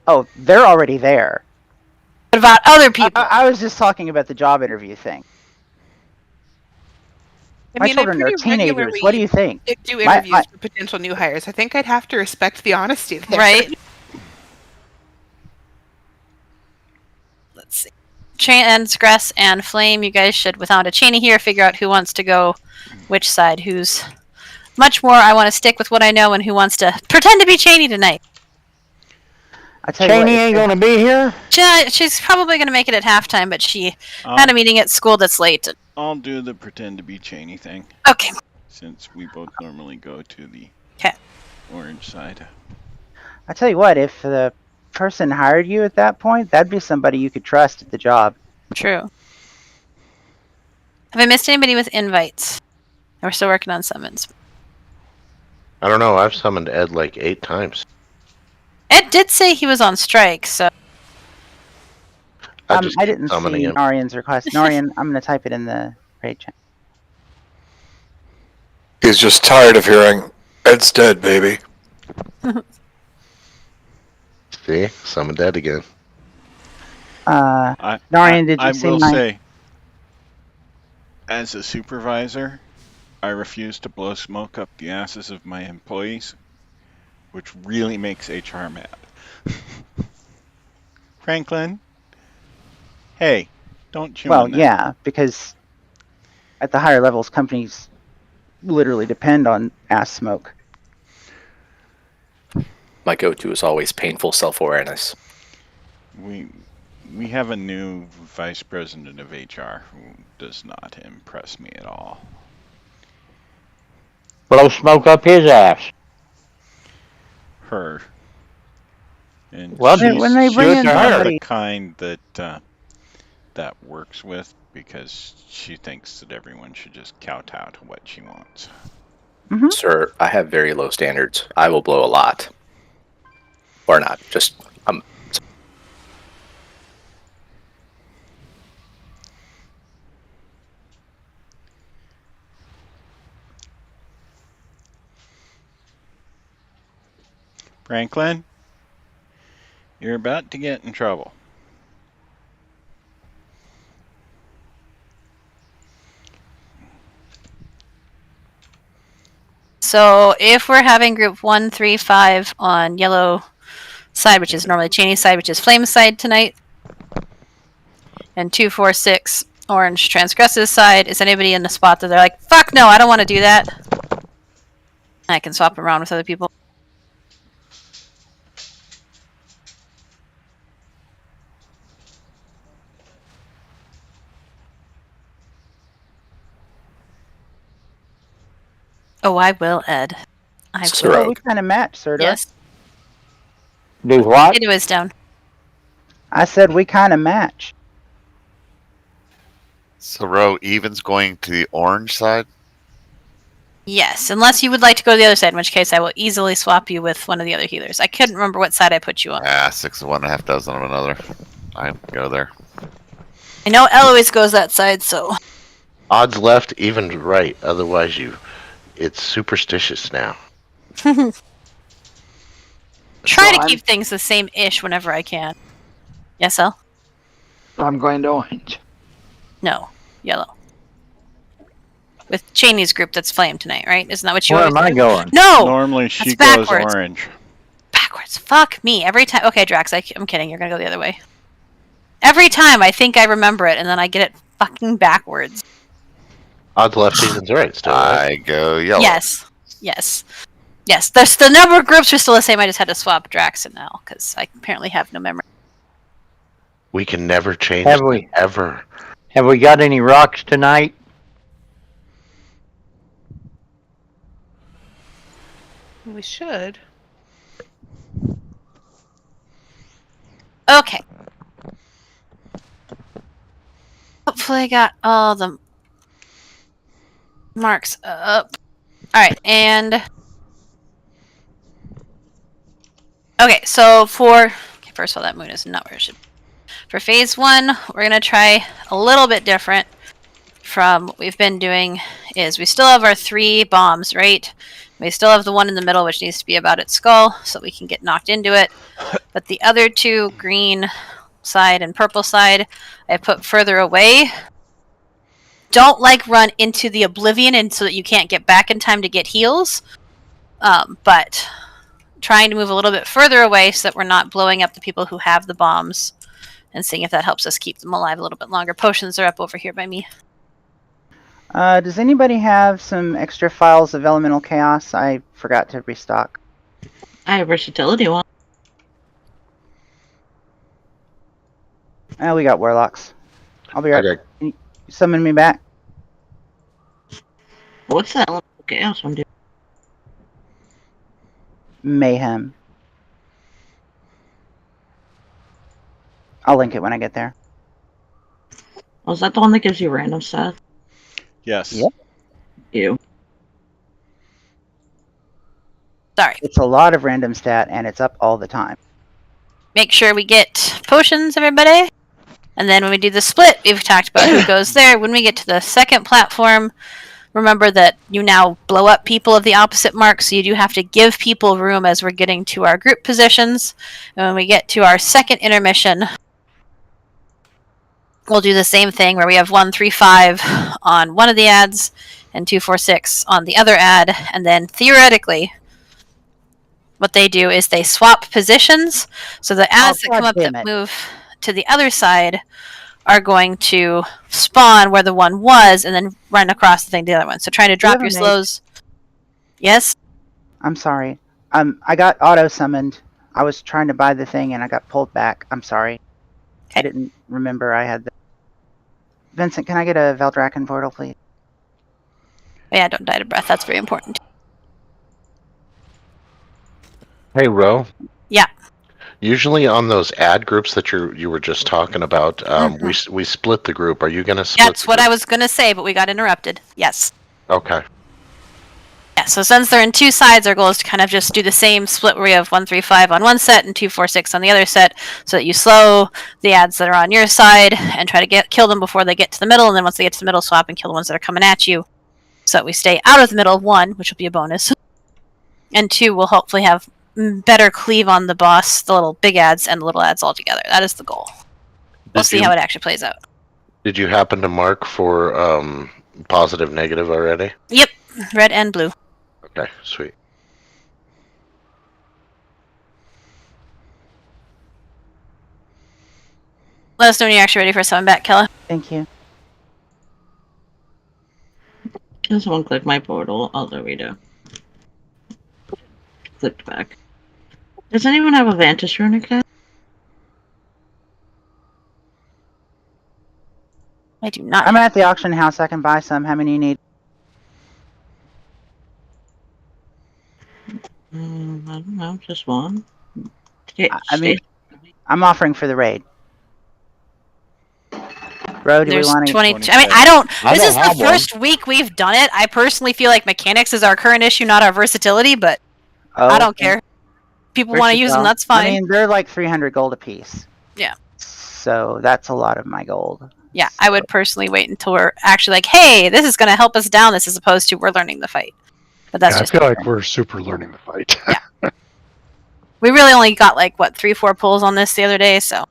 Oh, they're already there. What about other people? I was just talking about the job interview thing. My children are teenagers. What do you think? Do interviews for potential new hires. I think I'd have to respect the honesty there. Right? Let's see. Transgress and Flame, you guys should, without a Cheney here, figure out who wants to go which side. Who's much more, I want to stick with what I know, and who wants to pretend to be Cheney tonight. Cheney ain't going to be here? She's probably going to make it at halftime, but she had a meeting at school that's late. I'll do the pretend to be Cheney thing. Okay. Since we both normally go to the orange side. I tell you what, if the person hired you at that point, that'd be somebody you could trust at the job. True. Have I missed anybody with invites? We're still working on summons. I don't know. I've summoned Ed like 8 times. Ed did say he was on strike, so... I didn't see Narian's request. Narian, I'm going to type it in the raid chat. He's just tired of hearing, Ed's dead, baby. See? Summoned Ed again. Narian, did you see I will my... say, as a supervisor, I refuse to blow smoke up the asses of my employees, which really makes HR mad. Franklin? Hey, don't chew on that. Yeah, because at the higher levels, companies literally depend on ass smoke. My go-to is always painful self-awareness. We have a new vice president of HR who does not impress me at all. Blow smoke up his ass. Her. And well, when they bring in the kind that that works with, because she thinks that everyone should just kowtow to what she wants. Mm-hmm. Sir, I have very low standards. I will blow a lot. Or not, just... Franklin, you're about to get in trouble. So if we're having group 1, 3, 5 on yellow side, which is normally Cheney's side, which is Flame's side tonight, and 2, 4, 6 orange Transgress's side, is anybody in the spot that they're like, fuck no, I don't want to do that? I can swap around with other people. Oh, I will, Ed. I will. Well, we kind of match, sir. Yes. Do what? It was down. I said we kind of match. So, Ro, Even's going to the orange side? Yes, unless you would like to go to the other side, in which case I will easily swap you with one of the other healers. I couldn't remember what side I put you on. 6 of one, half dozen of another. I go there. I know Eloise goes that side, so... Odds left, even right. Otherwise, it's superstitious now. Try to keep things the same-ish whenever I can. Yes, El? I'm going to orange. No, yellow. With Cheney's group that's Flame tonight, right? Isn't that what you Where am I going? No! Normally she goes orange. Backwards. Fuck me. Every time... Okay, Drax, I'm kidding. You're gonna go the other way. Every time I think I remember it, and then I get it fucking backwards. Odds left, evens right still. Right? I go yellow. Yes. Yes. Yes. The number of groups are still the same. I just had to swap Drax and L, because I apparently have no memory. We can never change ever. Have we got any rocks tonight? We should. Okay. Hopefully I got all the marks up. Alright, and... Okay, so for... Okay, first of all, that moon is not where it should be. For phase 1, we're going to try a little bit different from what we've been doing, is we still have our 3 bombs, right? We still have the one in the middle, which needs to be about its skull, so we can get knocked into it. but the other two, green side and purple side, I put further away. Don't run into the oblivion and so that you can't get back in time to get heals. But trying to move a little bit further away so that we're not blowing up the people who have the bombs, and seeing if that helps us keep them alive a little bit longer. Potions are up over here by me. Does anybody have some extra files of Elemental Chaos? I forgot to restock. I have versatility one. Oh, we got Warlocks. I'll be right Okay. Can you summon me back? What's that elemental chaos one do? Mayhem. I'll link it when I get there. Oh, is that the one that gives you random stuff? Yes. Yep. You. Sorry. It's a lot of random stat, and it's up all the time. Make sure we get potions, everybody. And then when we do the split, we've talked about who goes there. When we get to the second platform, remember that you now blow up people of the opposite mark, so you do have to give people room as we're getting to our group positions. And when we get to our second intermission, we'll do the same thing where we have 1, 3, 5 on one of the ads and 2, 4, 6 on the other ad. And then theoretically, what they do is they swap positions. So the ads that come up that move to the other side are going to spawn where the one was and then run across the thing to the other one. So trying to drop your slows. Yes? I'm sorry. I got auto-summoned. I was trying to buy the thing, and I got pulled back. I'm sorry. Okay. I didn't remember I had the... Vincent, can I get a Valdrakken portal, please? Yeah, don't die to breath. That's very important. Hey, Ro. Yeah. Usually on those ad groups that you were just talking about, we split the group. Are you going to split? That's what I was going to say, but we got interrupted. Yes. Okay. Yeah, so since they're in two sides, our goal is to kind of just do the same split where we have 1, 3, 5 on one set and 2, 4, 6 on the other set, so that you slow the ads that are on your side and try to kill them before they get to the middle, and then once they get to the middle, swap and kill the ones that are coming at you. So that we stay out of the middle, 1, which will be a bonus, and 2, we'll hopefully have better cleave on the boss, the little big ads, and the little ads all together. That is the goal. We'll see how it actually plays out. Did you happen to mark for positive, negative already? Yep, red and blue. Okay, sweet. Let us know when you're actually ready for someone back, Kella. Thank you. Can someone click my portal? Oh, there we go. Clicked back. Does anyone have a Vantage runic yet? I do not. I'm at the auction house. I can buy some. How many you need? I don't know, just one. I mean, I'm offering for the raid. Bro, do There's we want to... 20. I mean, I don't. This is the first week we've done it. I personally feel like mechanics is our current issue, not our versatility, but I don't care. People want to use them, that's fine. I mean, they're like 300 gold a piece. Yeah. So that's a lot of my gold. Yeah, I would personally wait until we're actually like, hey, this is going to help us down this, as opposed to we're learning the fight. But that's just I feel like we're super learning the fight. Yeah. We really only got 3, 4 pulls on this the other day, so.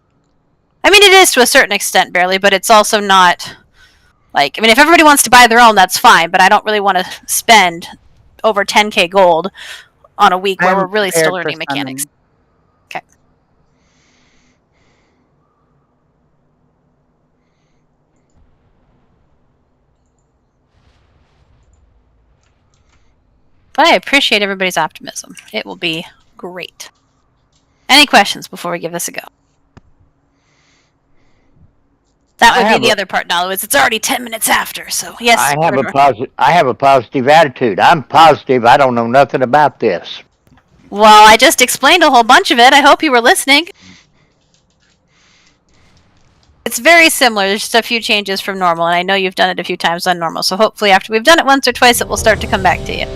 I mean, it is to a certain extent barely, but it's also not I mean, if everybody wants to buy their own, that's fine, but I don't really want to spend over 10k gold on a week where we're really still learning mechanics. Okay. But I appreciate everybody's optimism. It will be great. Any questions before we give this a go? That would be the other part now, is it's already 10 minutes after, so yes. I have a positive attitude. I'm positive. I don't know nothing about this. Well, I just explained a whole bunch of it. I hope you were listening. It's very similar. There's just a few changes from normal, and I know you've done it a few times on normal, so hopefully after we've done it once or twice, it will start to come back to you.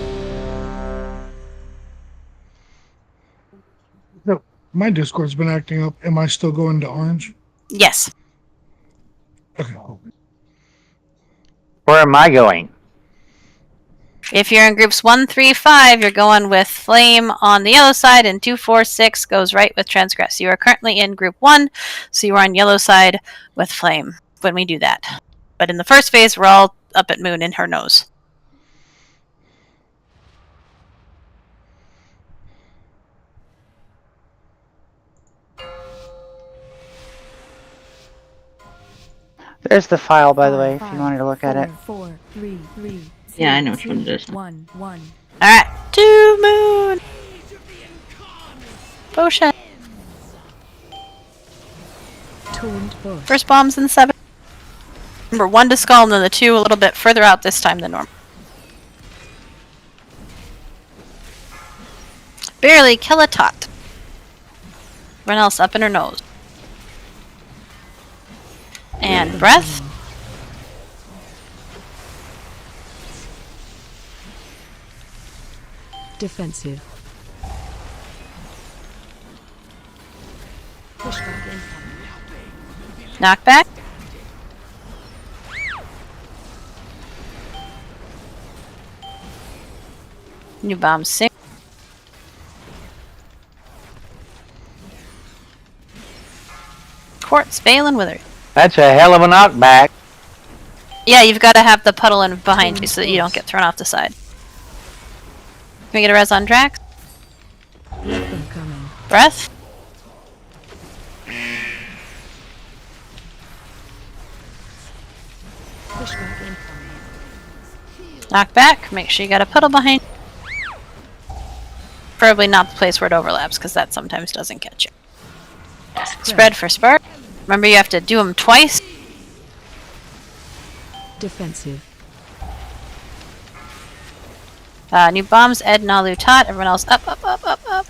My Discord's been acting up. Am I still going to orange? Yes. Okay. Where am I going? If you're in groups 1, 3, 5, you're going with Flame on the yellow side, and 2, 4, 6 goes right with Transgress. You are currently in group 1, so you are on yellow side with Flame when we do that. But in the first phase, we're all up at Moon in her nose. There's the file, by the way, if you wanted to look at it. 4, 3, 3, Yeah, I know which one it is. 1, 1. Alright, to Moon! Potion! First bomb's in 7. Remember, 1 to Skull and then the 2 a little bit further out this time than normal. Barely kill a tot. Everyone else up in her nose. And breath. Defensive. Knockback. New bomb 6. Quartz, Veil, and Wither. That's a hell of a knockback. Yeah, you've got to have the puddle in behind you so that you don't get thrown off the side. Can we get a res on Drax? Breath. Knockback. Make sure you got a puddle behind. Probably not the place where it overlaps, because that sometimes doesn't catch you. Spread for spark. Remember, you have to do them twice. Defensive. New bombs, Ed, Nalu, Tot. Everyone else up, up, up, up, up.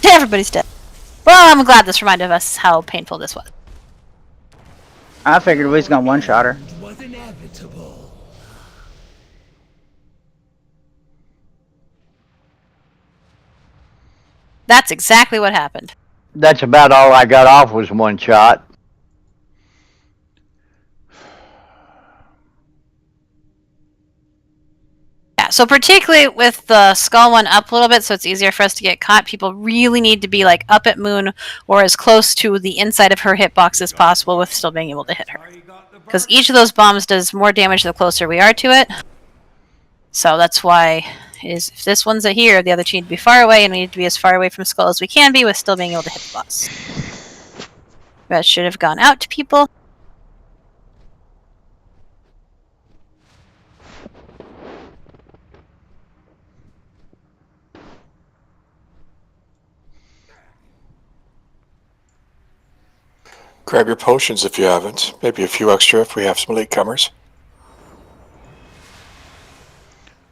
Everybody's dead. Well, I'm glad this reminded us how painful this was. I figured we was gonna one-shot her. That's exactly what happened. That's about all I got off was one shot. Yeah, so particularly with the skull one up a little bit so it's easier for us to get caught, people really need to be like up at Moon or as close to the inside of her hitbox as possible with still being able to hit her. Because each of those bombs does more damage the closer we are to it. So that's why if this one's a here, the other two need to be far away, and we need to be as far away from Skull as we can be with still being able to hit the boss. That should have gone out to people. Grab your potions if you haven't. Maybe a few extra if we have some latecomers.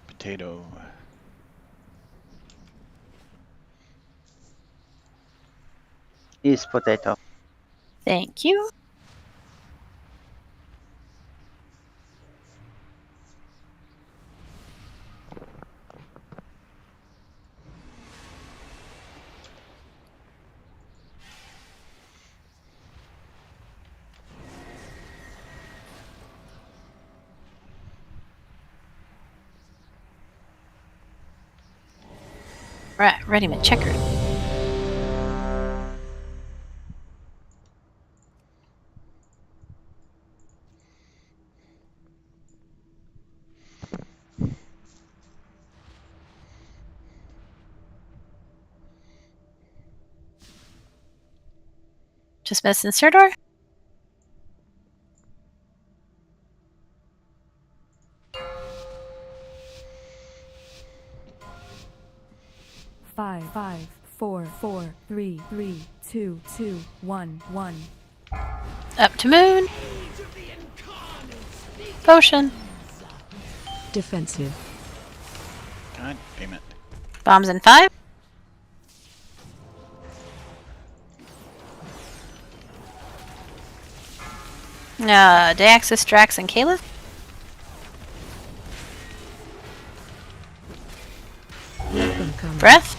Potato. Is potato. Thank you. Right, ready to checker. Just miss insert door. Five, 4, 4, 3, 3, 2, 2, 1, 1. Up to Moon. Potion. Defensive. God damn it. Bombs in 5. Deaxis, Drax, and Caleb. Breath.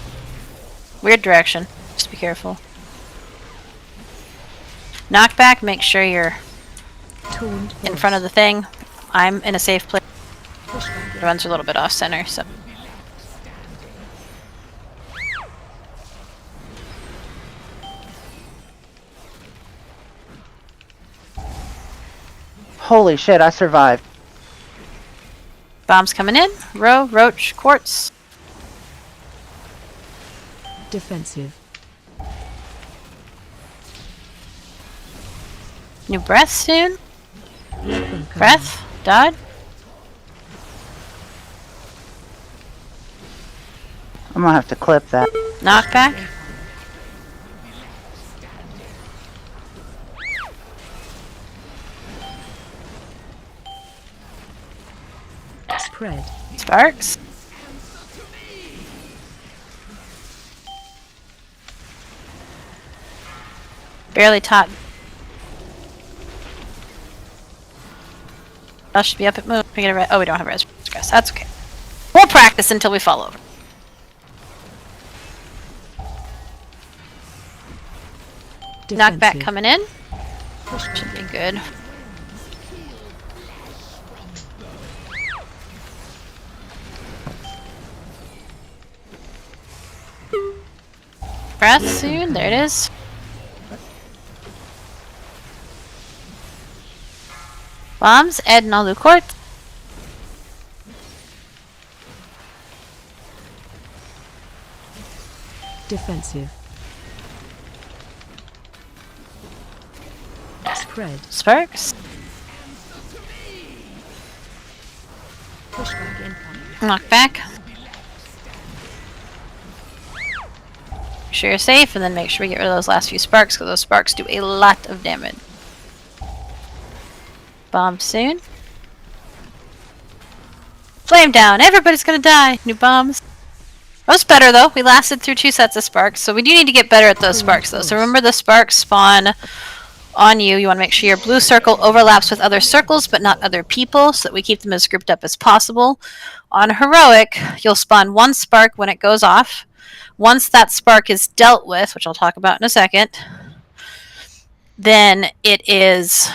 Weird direction. Just be careful. Knockback. Make sure you're in front of the thing. I'm in a safe place. The ones are a little bit off center, so. Holy shit, I survived. Bombs coming in. Roach, quartz. Defensive. New breath soon. Weapon coming. Breath. Dodge. I'm gonna have to clip that. Knockback. Spread. Sparks. Barely taught. I should be up at moon. We get a oh, we don't have res. That's okay. We'll practice until we fall over. Defensive. Knockback coming in. Should be good. Breath soon. There it is. Bombs. Ed and Alucourt. Defensive. Spread. Sparks. Pushback incoming. Knockback. Make sure you're safe, and then make sure we get rid of those last few sparks, because those sparks do a lot of damage. Bomb soon. Flame down. Everybody's gonna die. New bombs. That was better, though. We lasted through 2 sets of sparks, so we do need to get better at those sparks, though. So remember, the sparks spawn on you. You want to make sure your blue circle overlaps with other circles, but not other people, so that we keep them as grouped up as possible. On Heroic, you'll spawn 1 spark when it goes off. Once that spark is dealt with, which I'll talk about in a second, then it is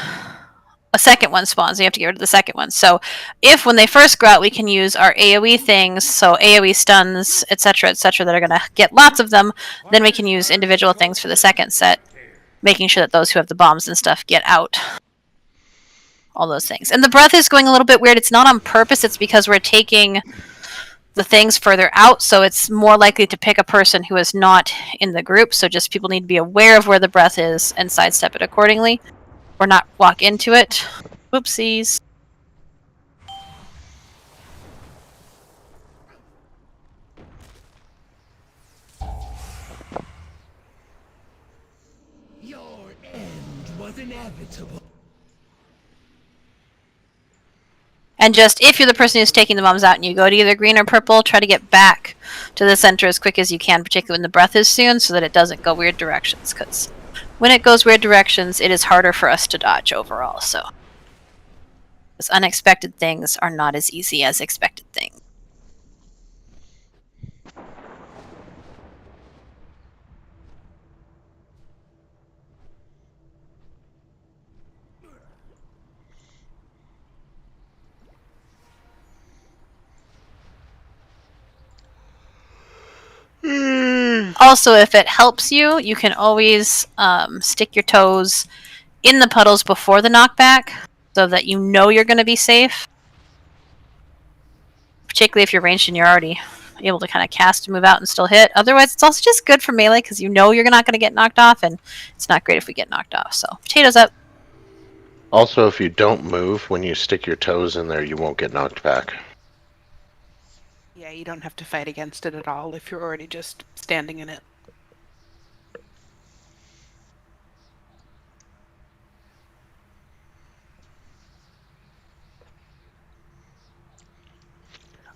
a second one spawns. You have to get rid of the second one. So if when they first go out, we can use our AoE things, so AoE stuns, etc., that are going to get lots of them, then we can use individual things for the second set, making sure that those who have the bombs and stuff get out. All those things. And the breath is going a little bit weird. It's not on purpose. It's because we're taking the things further out, so it's more likely to pick a person who is not in the group. So just people need to be aware of where the breath is and sidestep it accordingly, or not walk into it. Whoopsies. Your end was inevitable. And just, if you're the person who's taking the bombs out and you go to either green or purple, try to get back to the center as quick as you can, particularly when the breath is soon, so that it doesn't go weird directions. Because when it goes weird directions, it is harder for us to dodge overall. So, because unexpected things are not as easy as expected things. Also, if it helps you, you can always stick your toes in the puddles before the knockback, so that you know you're going to be safe. Particularly if you're ranged and you're already able to kind of cast and move out and still hit. Otherwise, it's also just good for melee, because you know you're not going to get knocked off, and it's not great if we get knocked off. So, potatoes up. Also, if you don't move when you stick your toes in there, you won't get knocked back. Yeah, you don't have to fight against it at all if you're already just standing in it.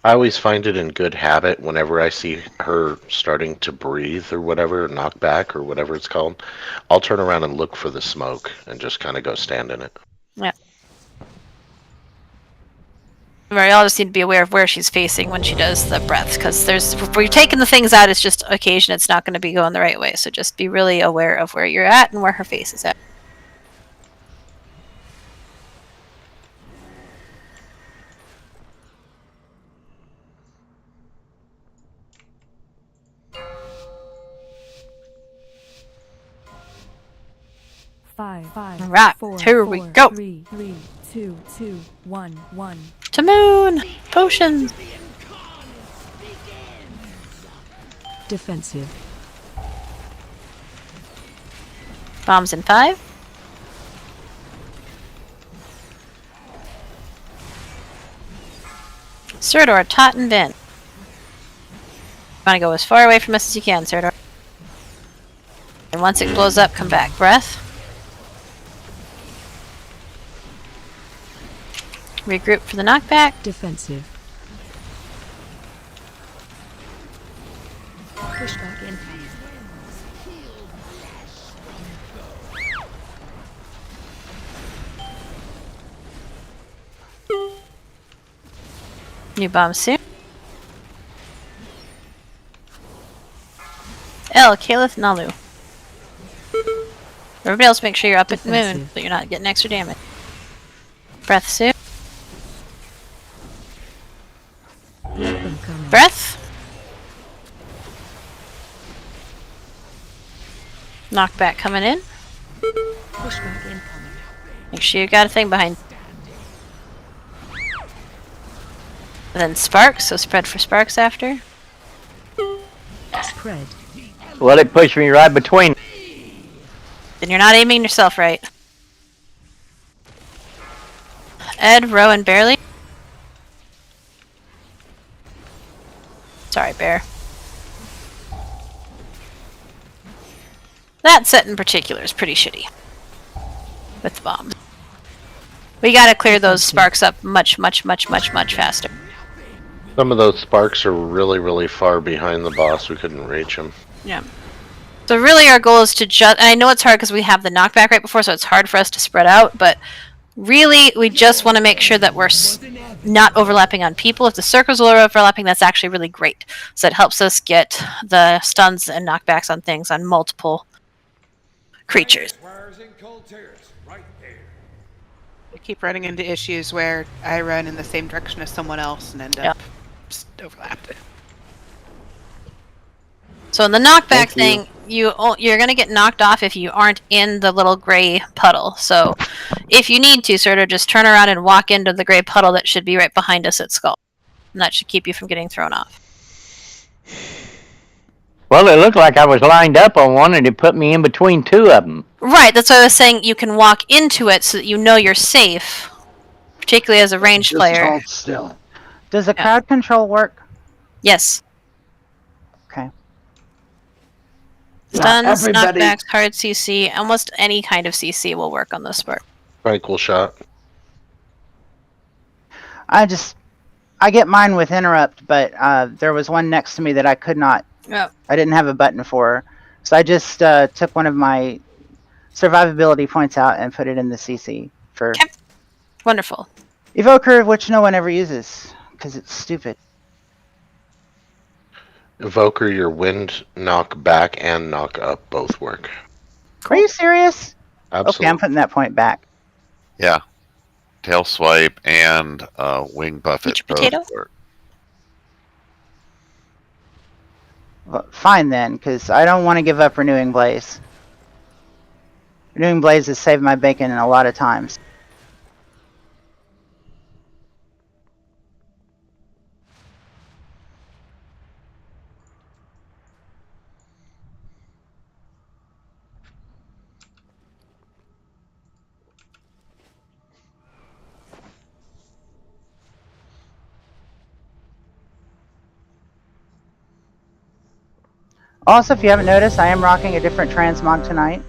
I always find it in good habit whenever I see her starting to breathe or whatever, knock back or whatever it's called, I'll turn around and look for the smoke and just kind of go stand in it. Yeah. Right, I'll just need to be aware of where she's facing when she does the breath, because if we're taking the things out, it's just occasion it's not going to be going the right way. So just be really aware of where you're at and where her face is at. 5, Right, 4, here we 4, go. 3, 2, 1. To moon! Potions! Defensive. Bombs in 5. Serdor, Tot, and Vin. Want to go as far away from us as you can, Serdor. And once it blows up, come back. Breath. Regroup for the knockback. Defensive. Pushback incoming. New bomb soon. L, Kalith, Nalu. Everybody else make sure you're up at moon, Defensive. so you're not getting extra damage. Breath soon. Let them come in. Breath. Knockback coming in. Pushback incoming. Make sure you got a thing behind. And then sparks, so spread for sparks after. Spread. Well, it pushed me right between. Then you're not aiming yourself right. Ed, Rowan, Barely. Sorry, Bear. That set in particular is pretty shitty. With the bombs. We gotta clear those sparks up much faster. Some of those sparks are really, really far behind the boss. We couldn't reach them. Yeah. So really our goal is to just... I know it's hard because we have the knockback right before, so it's hard for us to spread out, but really we just want to make sure that we're not overlapping on people. If the circles are overlapping, that's actually really great. So it helps us get the stuns and knockbacks on things on multiple creatures. I keep running into issues where I run in the same direction as someone else and end up just overlapped. So in the knockback thing, you're going to get knocked off if you aren't in the little gray puddle. So if you need to, sort of just turn around and walk into the gray puddle that should be right behind us at Skull. And that should keep you from getting thrown off. Well, it looked like I was lined up on one, and it put me in between two of them. Right, that's why I was saying you can walk into it so that you know you're safe, particularly as a ranged player. Hold still. Does the crowd control work? Yes. Okay. Stuns, knockbacks, hard CC, almost any kind of CC will work on this part. Tranquil shot. I get mine with interrupt, but there was one next to me that I could not. Oh. I didn't have a button for, so I just took one of my survivability points out and put it in the CC for Wonderful. Evoker, which no one ever uses because it's stupid. Evoker, your wind knock back and knock up both work. Are you serious? Absolutely. Okay, I'm putting that point back. Yeah. Tail swipe and wing buffet. Eat your potato? both work. Well, fine then, because I don't want to give up Renewing Blaze. Renewing Blaze has saved my bacon a lot of times. Also, if you haven't noticed, I am rocking a different transmog tonight.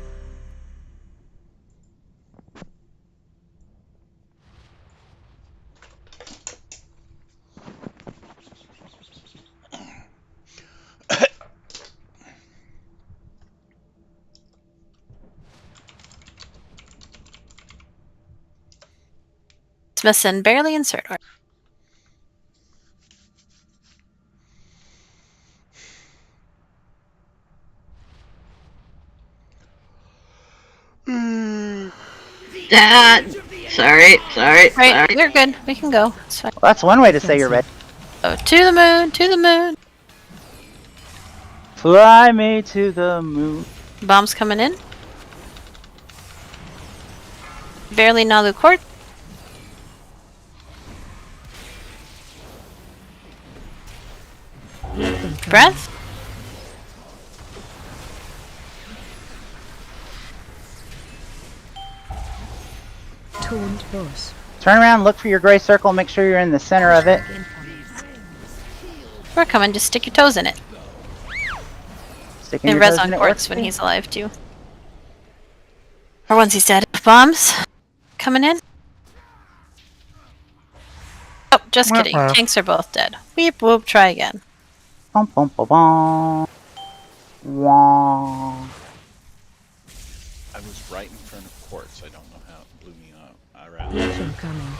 Smithson, barely insert. Sorry. Right, we're good. We can go. It's fine. Well, that's one way to say you're ready. Oh, to the moon, to the moon. Fly me to the moon. Bombs coming in. Barely Nalu Court. Breath. Taunt boss. Turn around, look for your gray circle, make sure you're in the center of it. We're coming. Just stick your toes in it. Sticking And your res toes on in it quartz works when too. he's alive too. Or once he's dead. Bombs coming in. Oh, just kidding. Tanks are both dead. Weep whoop. Try again. Bum, bum, bum, bum. Wah. I was right in front of quartz. I don't know how it blew me up. I ran. Legion coming.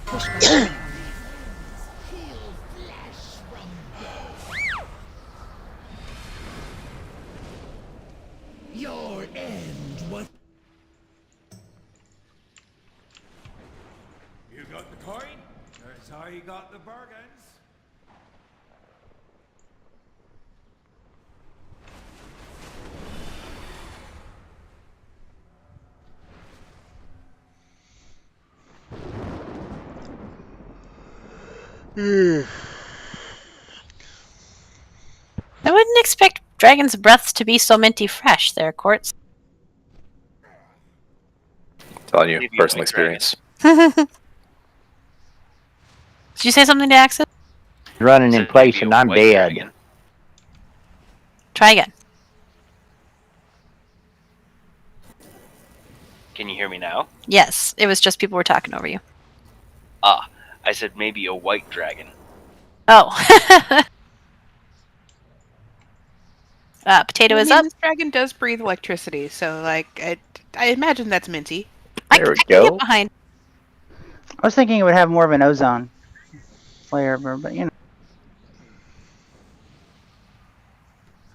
Pushback. Your end. What? You got the coin? That's how you got the bargains. I wouldn't expect dragon's breaths to be so minty fresh there, Quartz. Telling you, personal experience. Did you say something to Axis? Running in place and I'm dead. Try again. Can you hear me now? Yes, it was just people were talking over you. Ah, I said maybe a white dragon. Oh. Potato is up. This dragon does breathe electricity, so like I imagine that's minty. There we I go. can get behind. I was thinking it would have more of an ozone layer, but you know.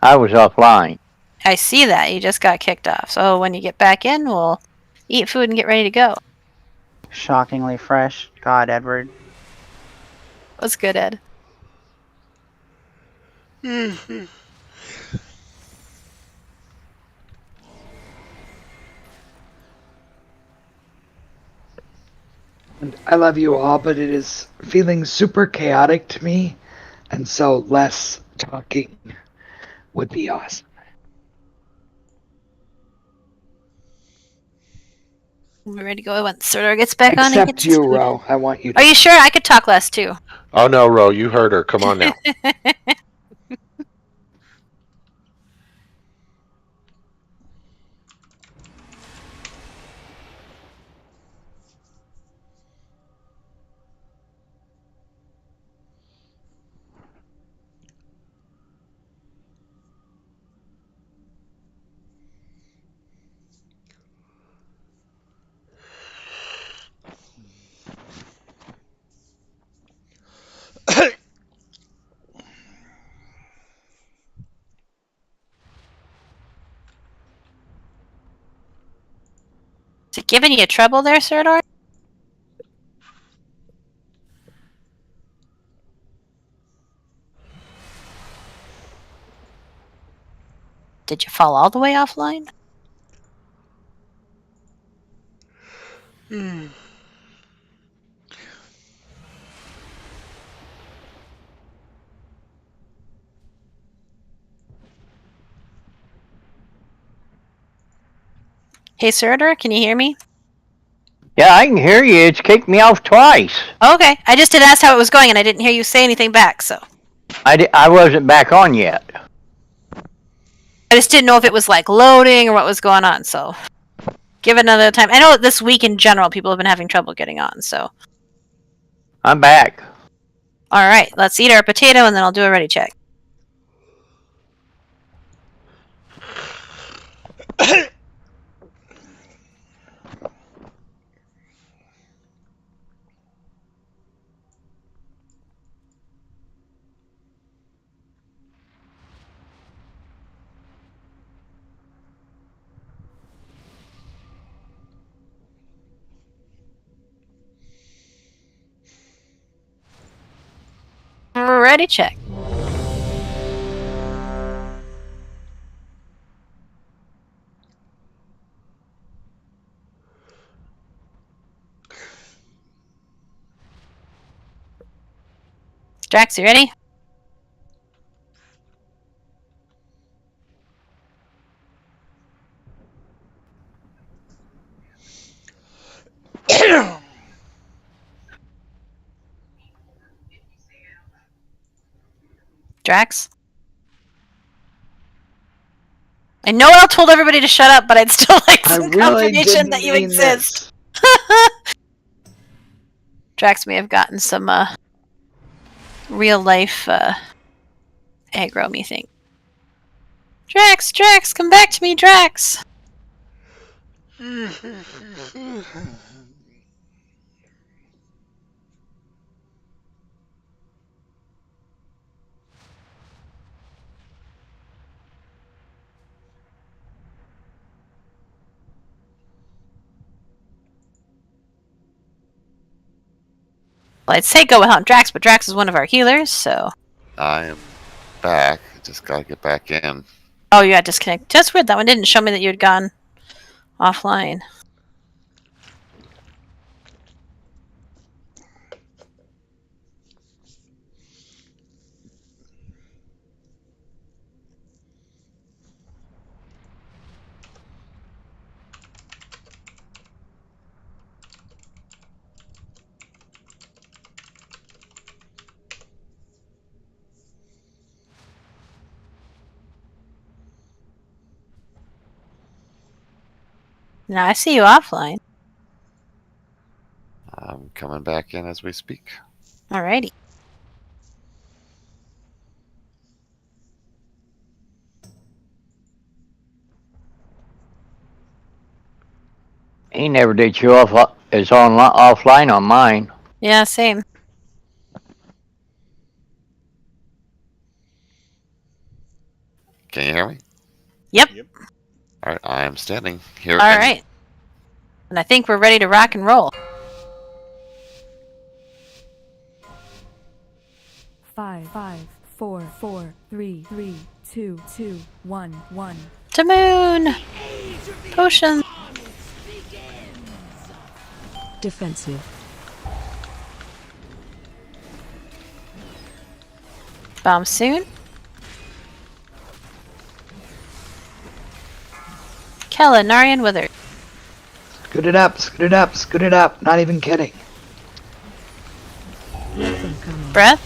I was offline. I see that. You just got kicked off. So when you get back in, we'll eat food and get ready to go. Shockingly fresh. God, Edward. What's good, Ed? I love you all, but it is feeling super chaotic to me, and so less talking would be awesome. We're ready to go once Serdar gets back on. Except you, Ro. I want you to. Are you sure? I could talk less too. Oh no, Ro, you heard her. Come on now. Is it giving you trouble there, Serdar? Did you fall all the way offline? Hey, Serdar, can you hear me? Yeah, I can hear you. It's kicked me off twice. Okay, I just did ask how it was going, and I didn't hear you say anything back, so. I wasn't back on yet. I just didn't know if it was like loading or what was going on, so. Give it another time. I know this week in general, people have been having trouble getting on, so. I'm back. Alright, let's eat our potato and then I'll do a ready check. Ready check. Drax, you ready? Drax? I know I told everybody to shut up, but I'd still like I some really confirmation didn't that you mean exist. Drax may have gotten some real life aggro, me think. Drax, Drax, come back to me, Drax! Well, I'd say go without Drax, but Drax is one of our healers, so... I am back. Just gotta get back in. Oh, you got disconnected. That's weird. That one didn't show me that you had gone offline. Now I see you offline. I'm coming back in as we speak. Alrighty. He never did show off. It's offline on mine. Yeah, same. Can you hear me? Yep. Alright, I'm standing here. Alright. And I think we're ready to rock and roll. 5, 4, 4, 3, 3, 2, 2, 1, 1. To moon! Potion! Defensive. Bomb soon. Kella, Narian, Wither. Scoot it up, scoot it up, scoot it up. Not even kidding. Breath.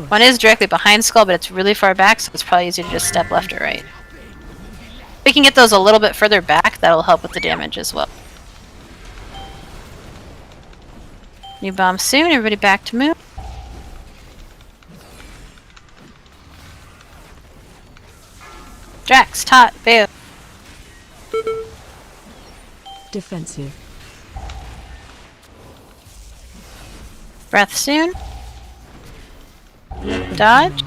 One is directly behind Skull, but it's really far back, so it's probably easier to just step left or right. We can get those a little bit further back, that'll help with the damage as well. New bomb soon, everybody back to moon. Drax, Tot, Boo. Defensive. Breath soon. Dodge.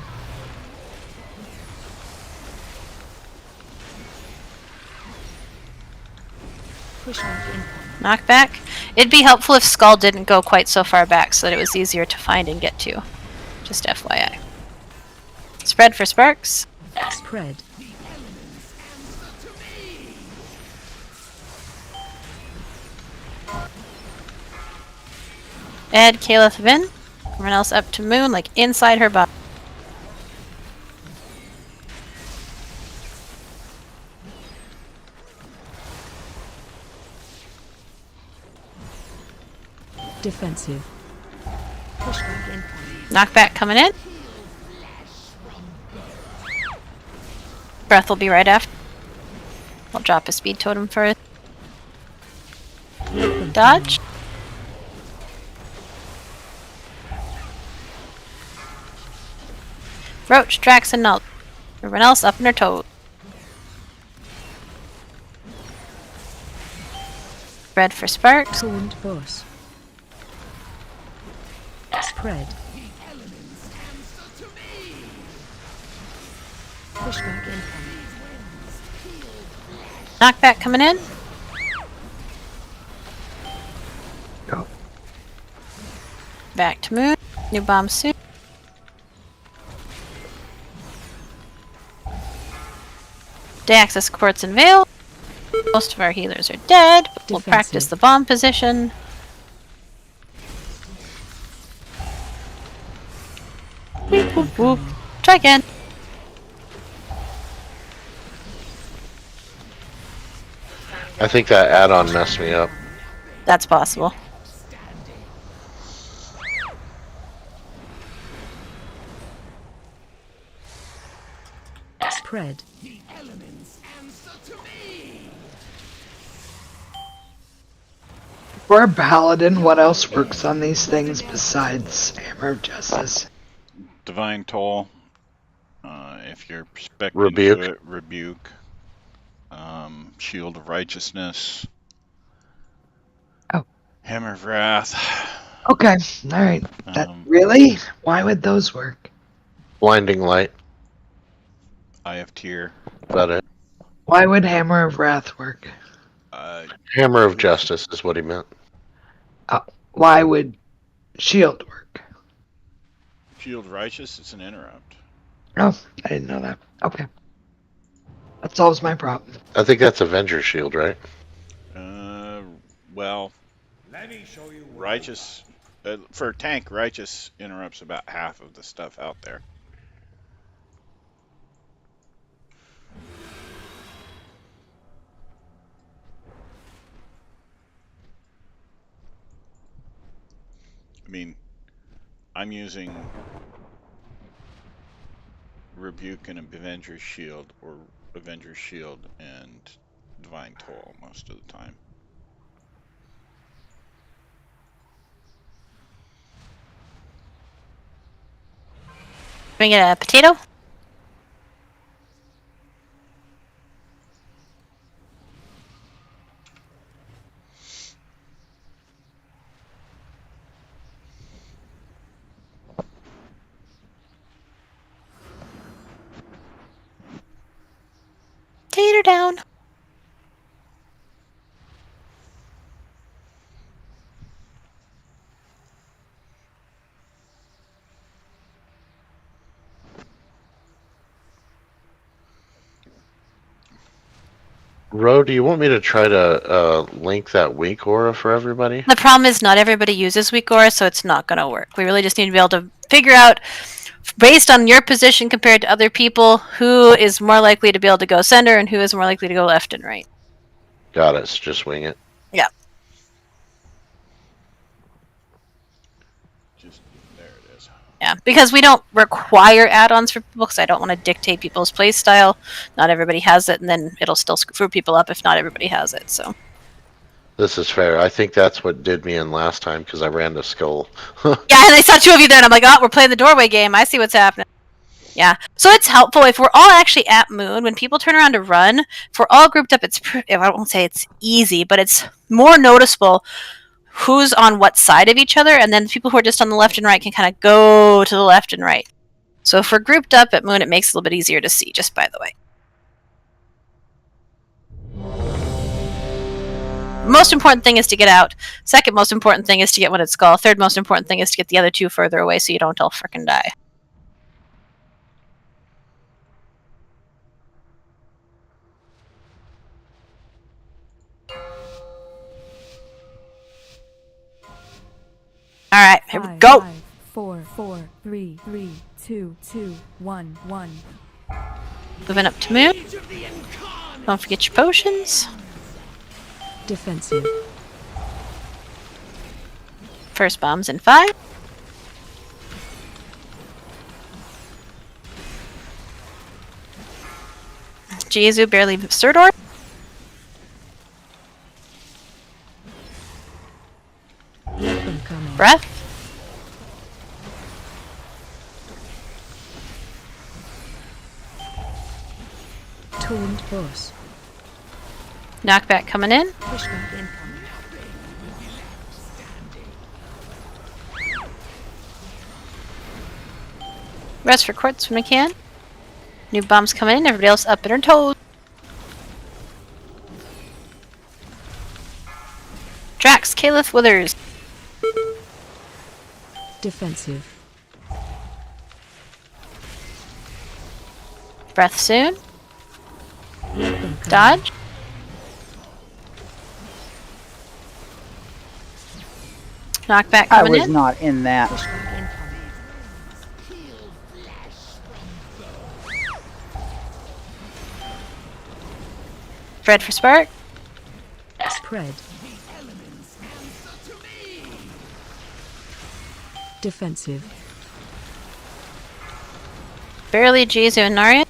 Knockback. It'd be helpful if Skull didn't go quite so far back so that it was easier to find and get to. Just FYI. Spread for Sparks. Spread. Add Caliph Vin. Everyone else up to moon, like inside her body. Defensive. Knockback coming in. Breath will be right after. I'll drop a speed totem first. Dodge. Roach, Drax, and Null. Everyone else up in their toes. Red for Sparks. Taunt boss. Spread. Pushback incoming. Knockback coming in. Go. Back to moon. New bomb soon. Day access quartz and veil. Most of our healers are dead. But we'll practice the bomb position. Whoop, whoop, whoop. Try again. I think that add-on messed me up. That's possible. Spread. The elements answer to me. For a paladin, what else works on these things besides Hammer of Justice? Divine Toll. If you're spec'd Rebuke. into it, Rebuke. Shield of Righteousness. Oh. Hammer of Wrath. Okay, alright. Really? Why would those work? Blinding Light. Eye of Tear. About it. Why would Hammer of Wrath work? Hammer of Justice is what he meant. Why would Shield work? Shield of Righteous, it's an interrupt. Oh, I didn't know that. Okay. That solves my problem. I think that's Avenger Shield, right? Well, Let me show you what Righteous, for a tank, Righteous interrupts about half of the stuff out there. I mean, I'm using Rebuke and Avenger's Shield, or Avenger's Shield and Divine Toll most of the time. Bring it a potato. Tater down. Ro, do you want me to try to link that weak aura for everybody? The problem is not everybody uses weak aura, so it's not going to work. We really just need to be able to figure out, based on your position compared to other people, who is more likely to be able to go center and who is more likely to go left and right. Got it. So just wing it. Yeah. Just there it is. Yeah, because we don't require add-ons for people, because I don't want to dictate people's play style. Not everybody has it, and then it'll still screw people up if not everybody has it. So. This is fair. I think that's what did me in last time because I ran the skull. Yeah, and I saw two of you there, and I'm like, oh, we're playing the doorway game. I see what's happening. Yeah, so it's helpful if we're all actually at Moon. When people turn around to run, if we're all grouped up, I won't say it's easy, but it's more noticeable who's on what side of each other, and then the people who are just on the left and right can kind of go to the left and right. So if we're grouped up at Moon, it makes it a little bit easier to see, just by the way. Most important thing is to get out. Second most important thing is to get one at Skull. Third most important thing is to get the other two further away so you don't all frickin' die. Alright, here we go! 5, 4, 4, 3, 3, 2, 2, 1, 1. Moving up to Moon. Don't forget your potions. Defensive. First bomb's in 5. Jesu barely Surdor. Breath. Taunt boss. Knockback coming in. Pushback incoming. Rest for quartz when we can. New bombs coming in. Everybody else up in her toes. Drax, Caliph, Withers. Defensive. Breath soon. Dodge. Knockback I coming was in. not in that. Spread for spark. Spread. Defensive. Barely Jizu and Narya.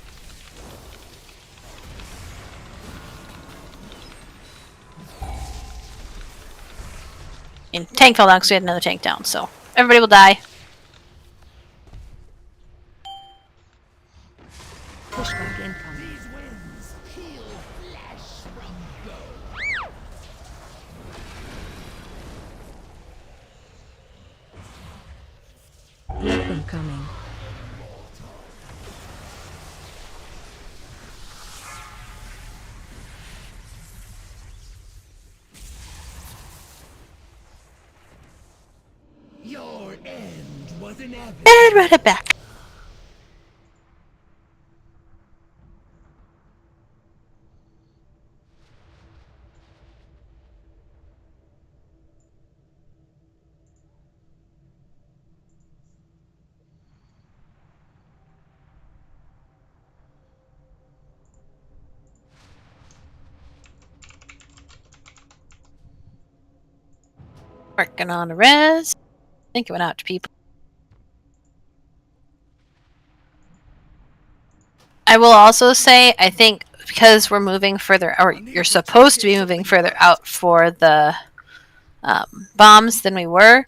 And tank fell down because we had another tank down, so everybody will die. Pushback incoming. Weapon coming. Your end was inevitable. And run it back. Working on a res. I think it went out to people. I will also say, I think because we're moving further, or you're supposed to be moving further out for the bombs than we were,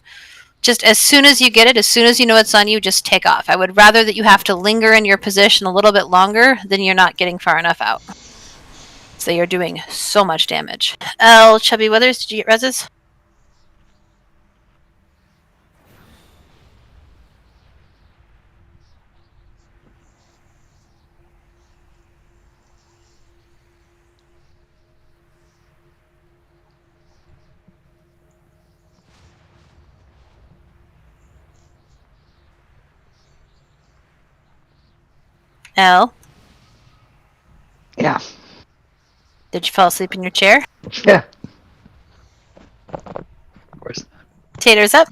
just as soon as you get it, as soon as you know it's on you, just take off. I would rather that you have to linger in your position a little bit longer than you're not getting far enough out. So you're doing so much damage. Chubby Weathers, did you get reses? L? Yeah. Did you fall asleep in your chair? Yeah. Of course. Taters up.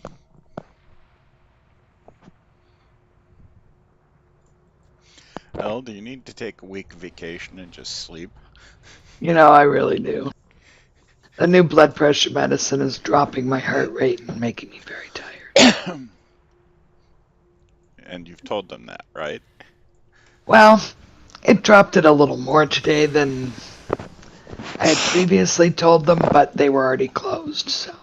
Elle, do you need to take a week vacation and just sleep? You know, I really do. The new blood pressure medicine is dropping my heart rate and making me very tired. And you've told them that, right? Well, it dropped it a little more today than I had previously told them, but they were already closed, so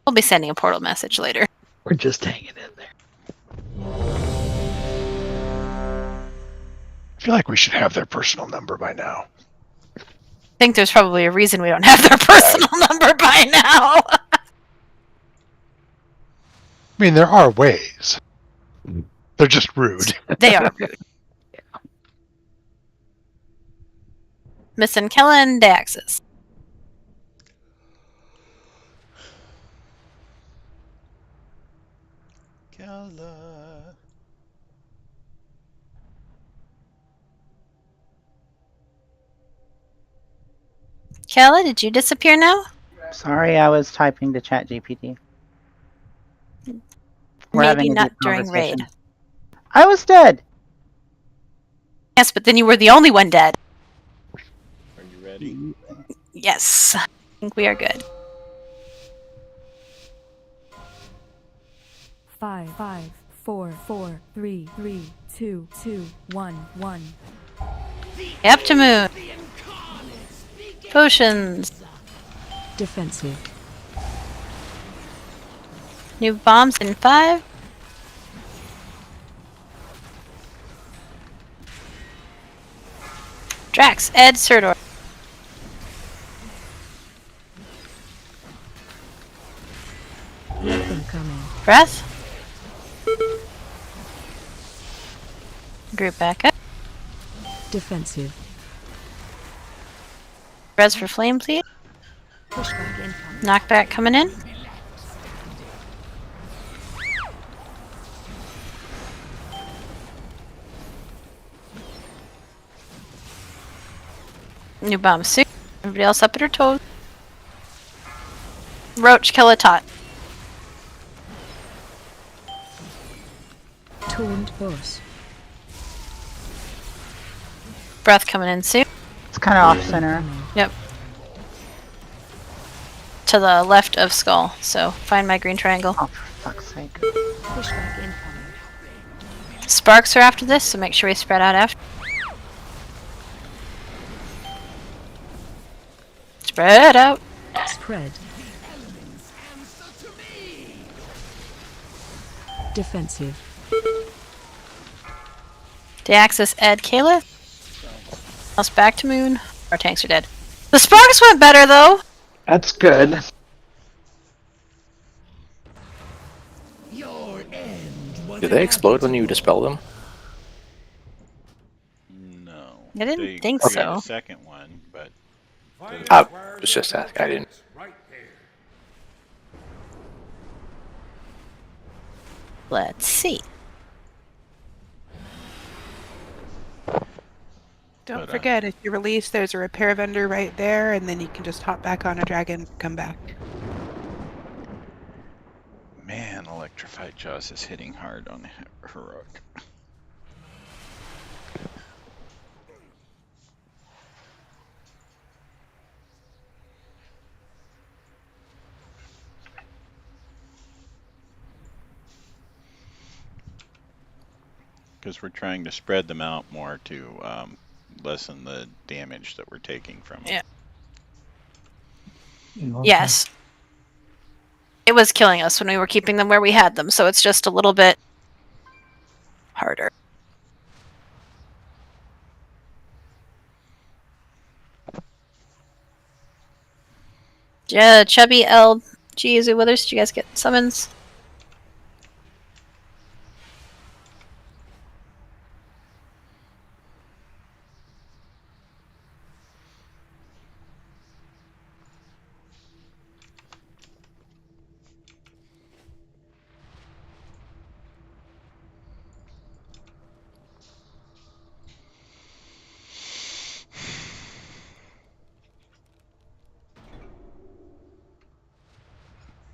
We'll be sending a portal message later. we're just hanging in there. I feel like we should have their personal number by now. I think there's probably a reason we don't have their personal number by now. I mean, there are ways. They're just rude. They are rude. Missing Kellen Daxis. Kella. Kella, did you disappear now? Sorry, I was typing to ChatGPT. We're Maybe having a not deep during conversation. raid. I was dead. Yes, but then you were the only one dead. Are you ready? Yes. I think we are good. 5, 5, 4, 4, 3, 3, 2, 2, 1, 1. Up to moon. Potions. Defensive. New bombs in 5. Drax, Ed, Surdor. Weapon coming. Breath. Group back up. Defensive. Res for flame, please. Pushback incoming. Knockback coming in. New bomb suit. Everybody else up at her toes. Roach, kill a tot. Taunt boss. Breath coming in soon. It's kind of off center. Yep. To the left of Skull. So find my green triangle. Oh, for fuck's sake. Pushback incoming. Sparks are after this, so make sure we spread out after. Spread out. Spread. Defensive. Deaxis, Ed, Kayla. Us back to moon. Our tanks are dead. The sparks went better though. That's good. Do they explode when you dispel them? No. I didn't They think create so. a second one, but I was just asking. I didn't. Let's see. Don't forget, if you release, there's a repair vendor right there, and then you can just hop back on a dragon and come back. man, Electrified Jaws is hitting hard on Heroic. Because we're trying to spread them out more to lessen the damage that we're taking from them. Yeah. Yes. It was killing us when we were keeping them where we had them, so it's just a little bit harder. Yeah, Chubby L. Jeezy Withers, did you guys get summons?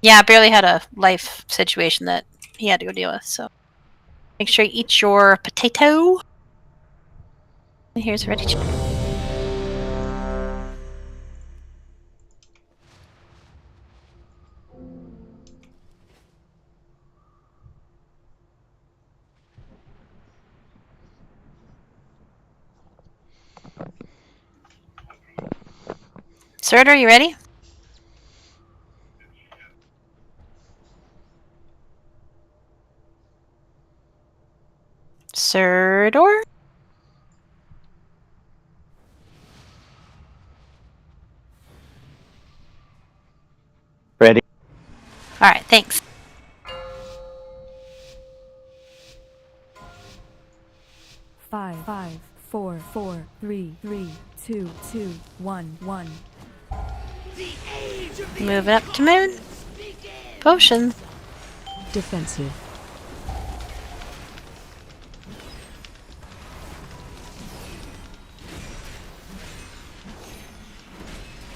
Yeah, I barely had a life situation that he had to go deal with, so make sure you eat your potato. And here's ready to. Surtur, you ready? Surtur? Ready? Alright, thanks. Five, four, three, two, one. Moving up to moon. Potion. Defensive.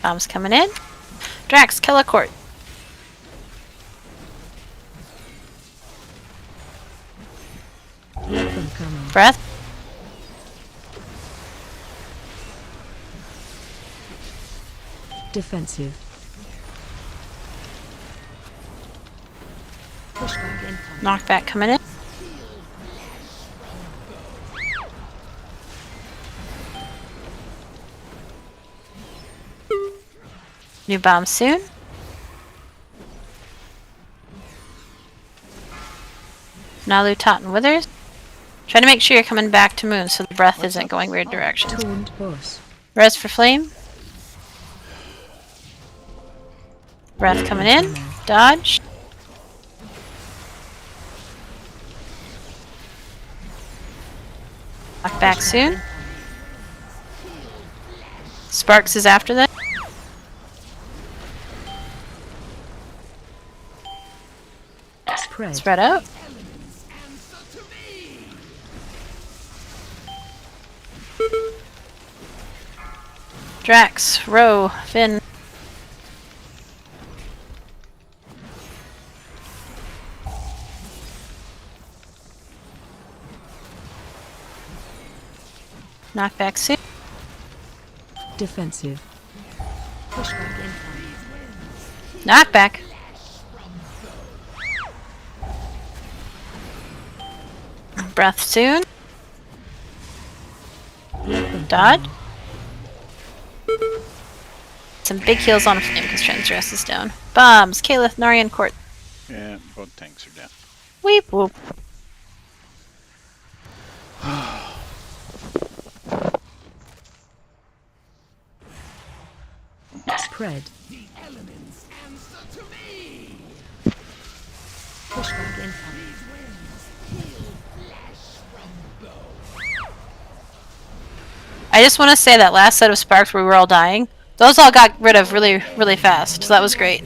Bombs coming in. Drax, kill a court. Let them come in. Breath. Defensive. Pushback incoming. Knockback coming in. New bomb soon. Nalu, Tot, and Withers. Try to make sure you're coming back to moon so the breath isn't going weird directions. Taunt boss. Res for flame. Breath coming in. Dodge. Knock back soon. Sparks is after that. Spread out. Drax, Ro, Finn. Knockback soon. Defensive. Pushback incoming. Knockback. Breath soon. Dodge. Some big heals on Flame because Transgress is down. Bombs. Caliph, Narian, Court. Yeah, both tanks are down. Weep whoop. Spread. Pushback incoming. I just want to say that last set of sparks where we were all dying, those all got rid of really, really fast. So that was great.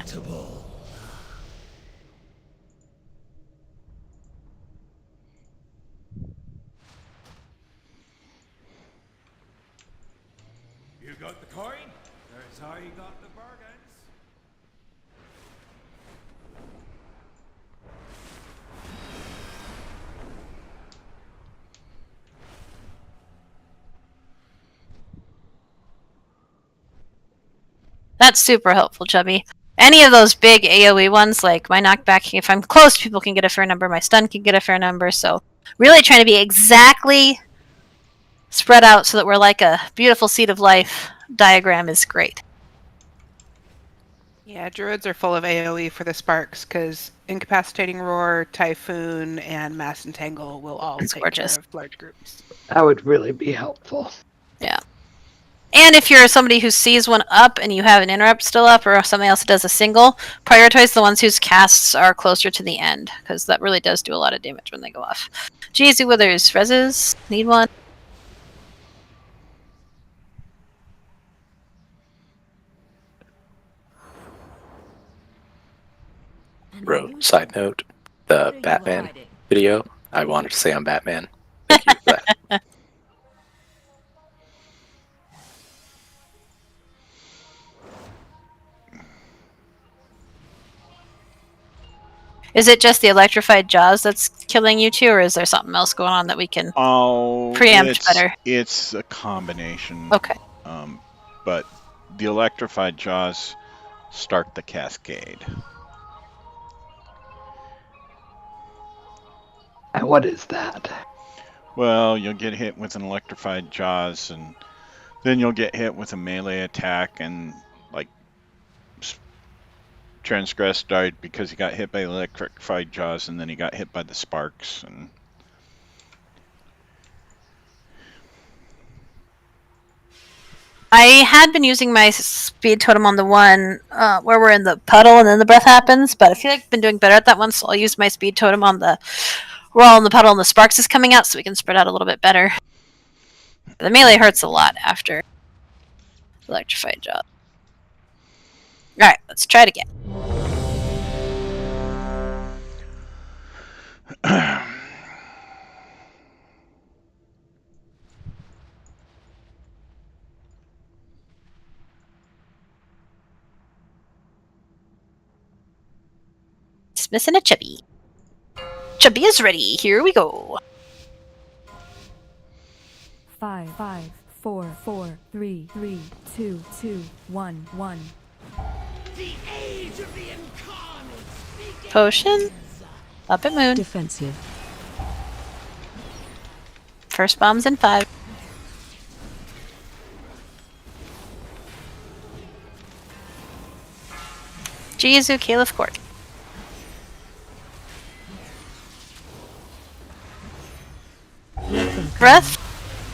You got the coin? That's how you got the bargains. That's super helpful, Chubby. Any of those big AoE ones, like my knockback, if I'm close, people can get a fair number. My stun can get a fair number. So really trying to be exactly spread out so that we're like a beautiful seed of life diagram is great. Yeah, druids are full of AoE for the sparks because incapacitating roar, typhoon, and mass entangle will all It's take gorgeous. care of large groups. That would really be helpful. Yeah. And if you're somebody who sees one up and you have an interrupt still up, or somebody else that does a single, prioritize the ones whose casts are closer to the end, because that really does do a lot of damage when they go off. Jeezy Withers, Reses, need one. Side note, the Batman video, I wanted to say I'm Batman. Thank you for that. Is it just the electrified jaws that's killing you two, or is there something else going on that we can preempt better? It's a combination. Okay. But the electrified jaws start the cascade. And what is that? Well, you'll get hit with an electrified jaws, and then you'll get hit with a melee attack, and like Transgress died because he got hit by electrified jaws, and then he got hit by the sparks. And I had been using my speed totem on the one where we're in the puddle and then the breath happens, but I feel like I've been doing better at that one, so I'll use my speed totem on the we're all in the puddle and the sparks is coming out, so we can spread out a little bit better. The melee hurts a lot after electrified jaw. Alright, let's try it again. Just missing a Chubby. Chubby is ready. Here we go. 5, 4, 4, 3, 3, 2, 2, 1, 1. The age of the incarnate. Potion. Up at moon. Defensive. First bomb's in 5. Jizu, Caliph, Court. Breath.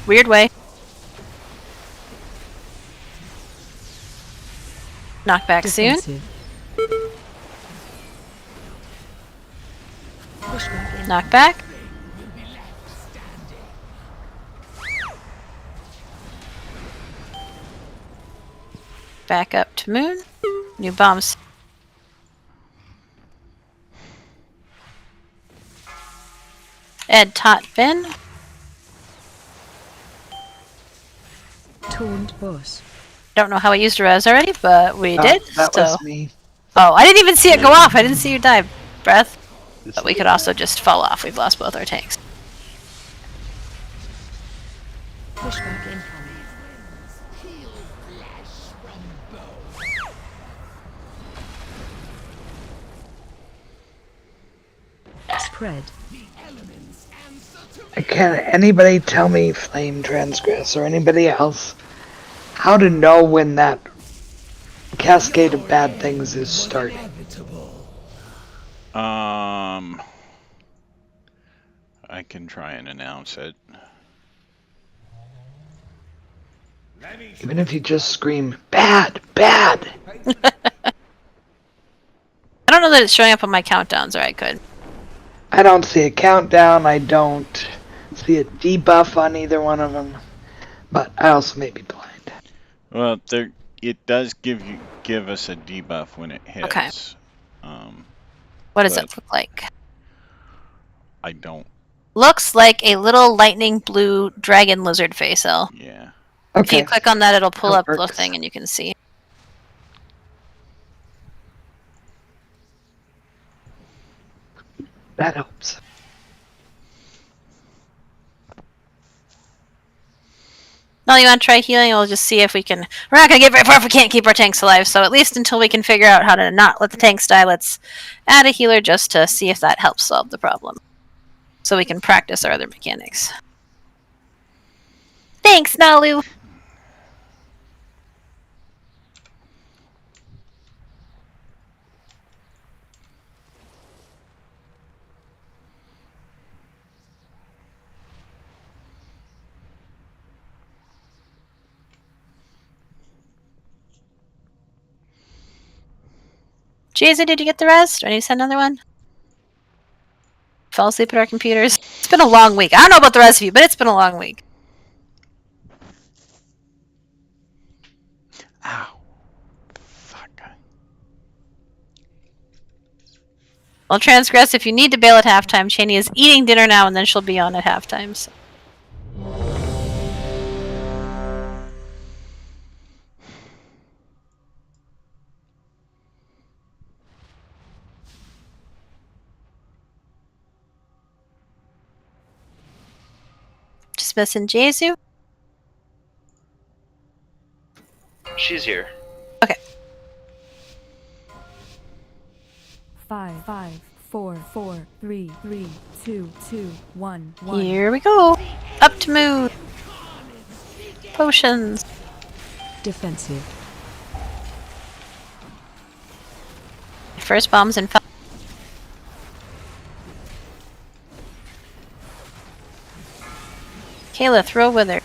Weird way. Knockback soon. Knockback. Back up to moon. New bombs. Ed, Tot, Ben. Taunt boss. Don't know how we used a res already, but we did. That so. was me. Oh, I didn't even see it go off. I didn't see you die, Breath. But we could also just fall off. We've lost both our tanks. Pushback incoming. Spread. Can anybody tell me, Flame Transgress, or anybody else, how to know when that cascade of bad things is starting? I can try and announce it. Even if you just scream, bad, bad! I don't know that it's showing up on my countdowns, or I could. I don't see a countdown, I don't see a debuff on either one of them, but I also may be blind. Well, it does give us a debuff when it hits. Okay. What does it look like? I don't. Looks like a little lightning blue dragon lizard face, L. Yeah. If you click on that, it'll pull That up the works. thing and you can see. That helps. No, you want to try healing? We'll just see if we can. We're not going to get very far if we can't keep our tanks alive. So at least until we can figure out how to not let the tanks die, let's add a healer just to see if that helps solve the problem. So we can practice our other mechanics. Thanks, Nalu! Jason, did you get the rest? Do I need to send another one? Fell asleep at our computers. It's been a long week. I don't know about the rest of you, but it's been a long week. Ow. Fuck. Well, Transgress, if you need to bail at halftime, Cheney is eating dinner now and then she'll be on at halftime. So. Just missing Jesu. She's here. Okay. 5, 5, 4, 4, 3, 3, 2, 2, 1, 1. Here we go. Up to moon. Potions. Defensive. First bombs in 5. Kayla, throw wither.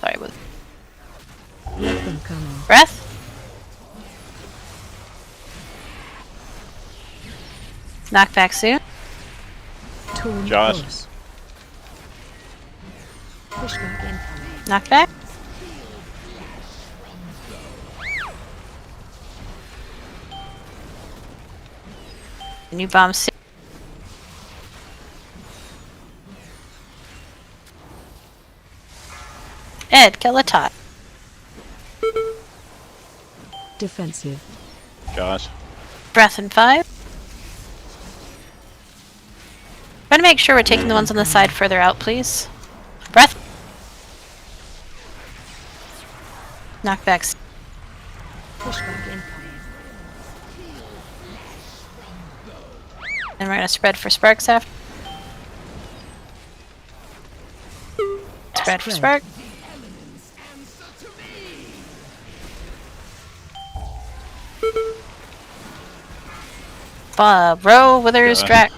Sorry, with Let them come in. breath. Knockback soon. Torn Jaws. close. Pushback incoming. Knockback. New bomb soon. Ed, kill a tot. Defensive. Jaws. Breath in 5. Try to make sure we're taking the ones on the side further out, please. Breath. Knockbacks. Pushback incoming. And we're gonna spread for sparks after. Spread for spark. Row withers drac.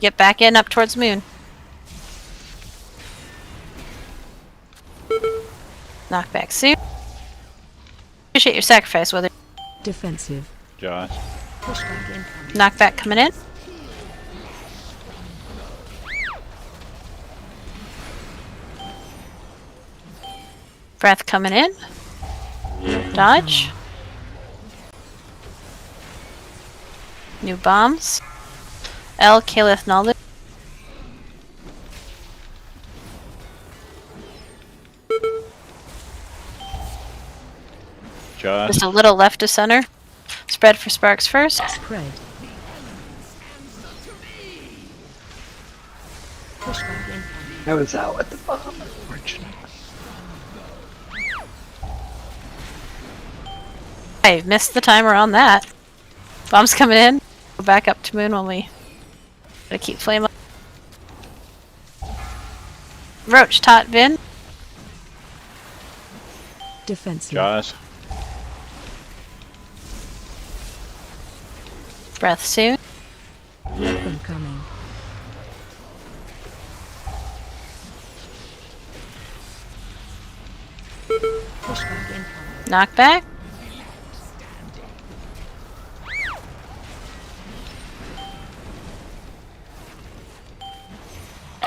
Get back in up towards moon. Knockback soon. Appreciate your sacrifice, wither. Defensive. Jaws. Pushback incoming. Knockback coming in. Breath coming in. Dodge. New bombs. L. Kalith Nalu. Jaws. Just a little left of center. Spread for sparks first. Spread. I was out with the bomb, unfortunately. I missed the timer on that. Bomb's coming in. Go back up to moon while we gotta keep flame up. Roach, tot, Vin. Defensive. Jaws. Breath soon. Weapon coming. Pushback incoming. Knockback.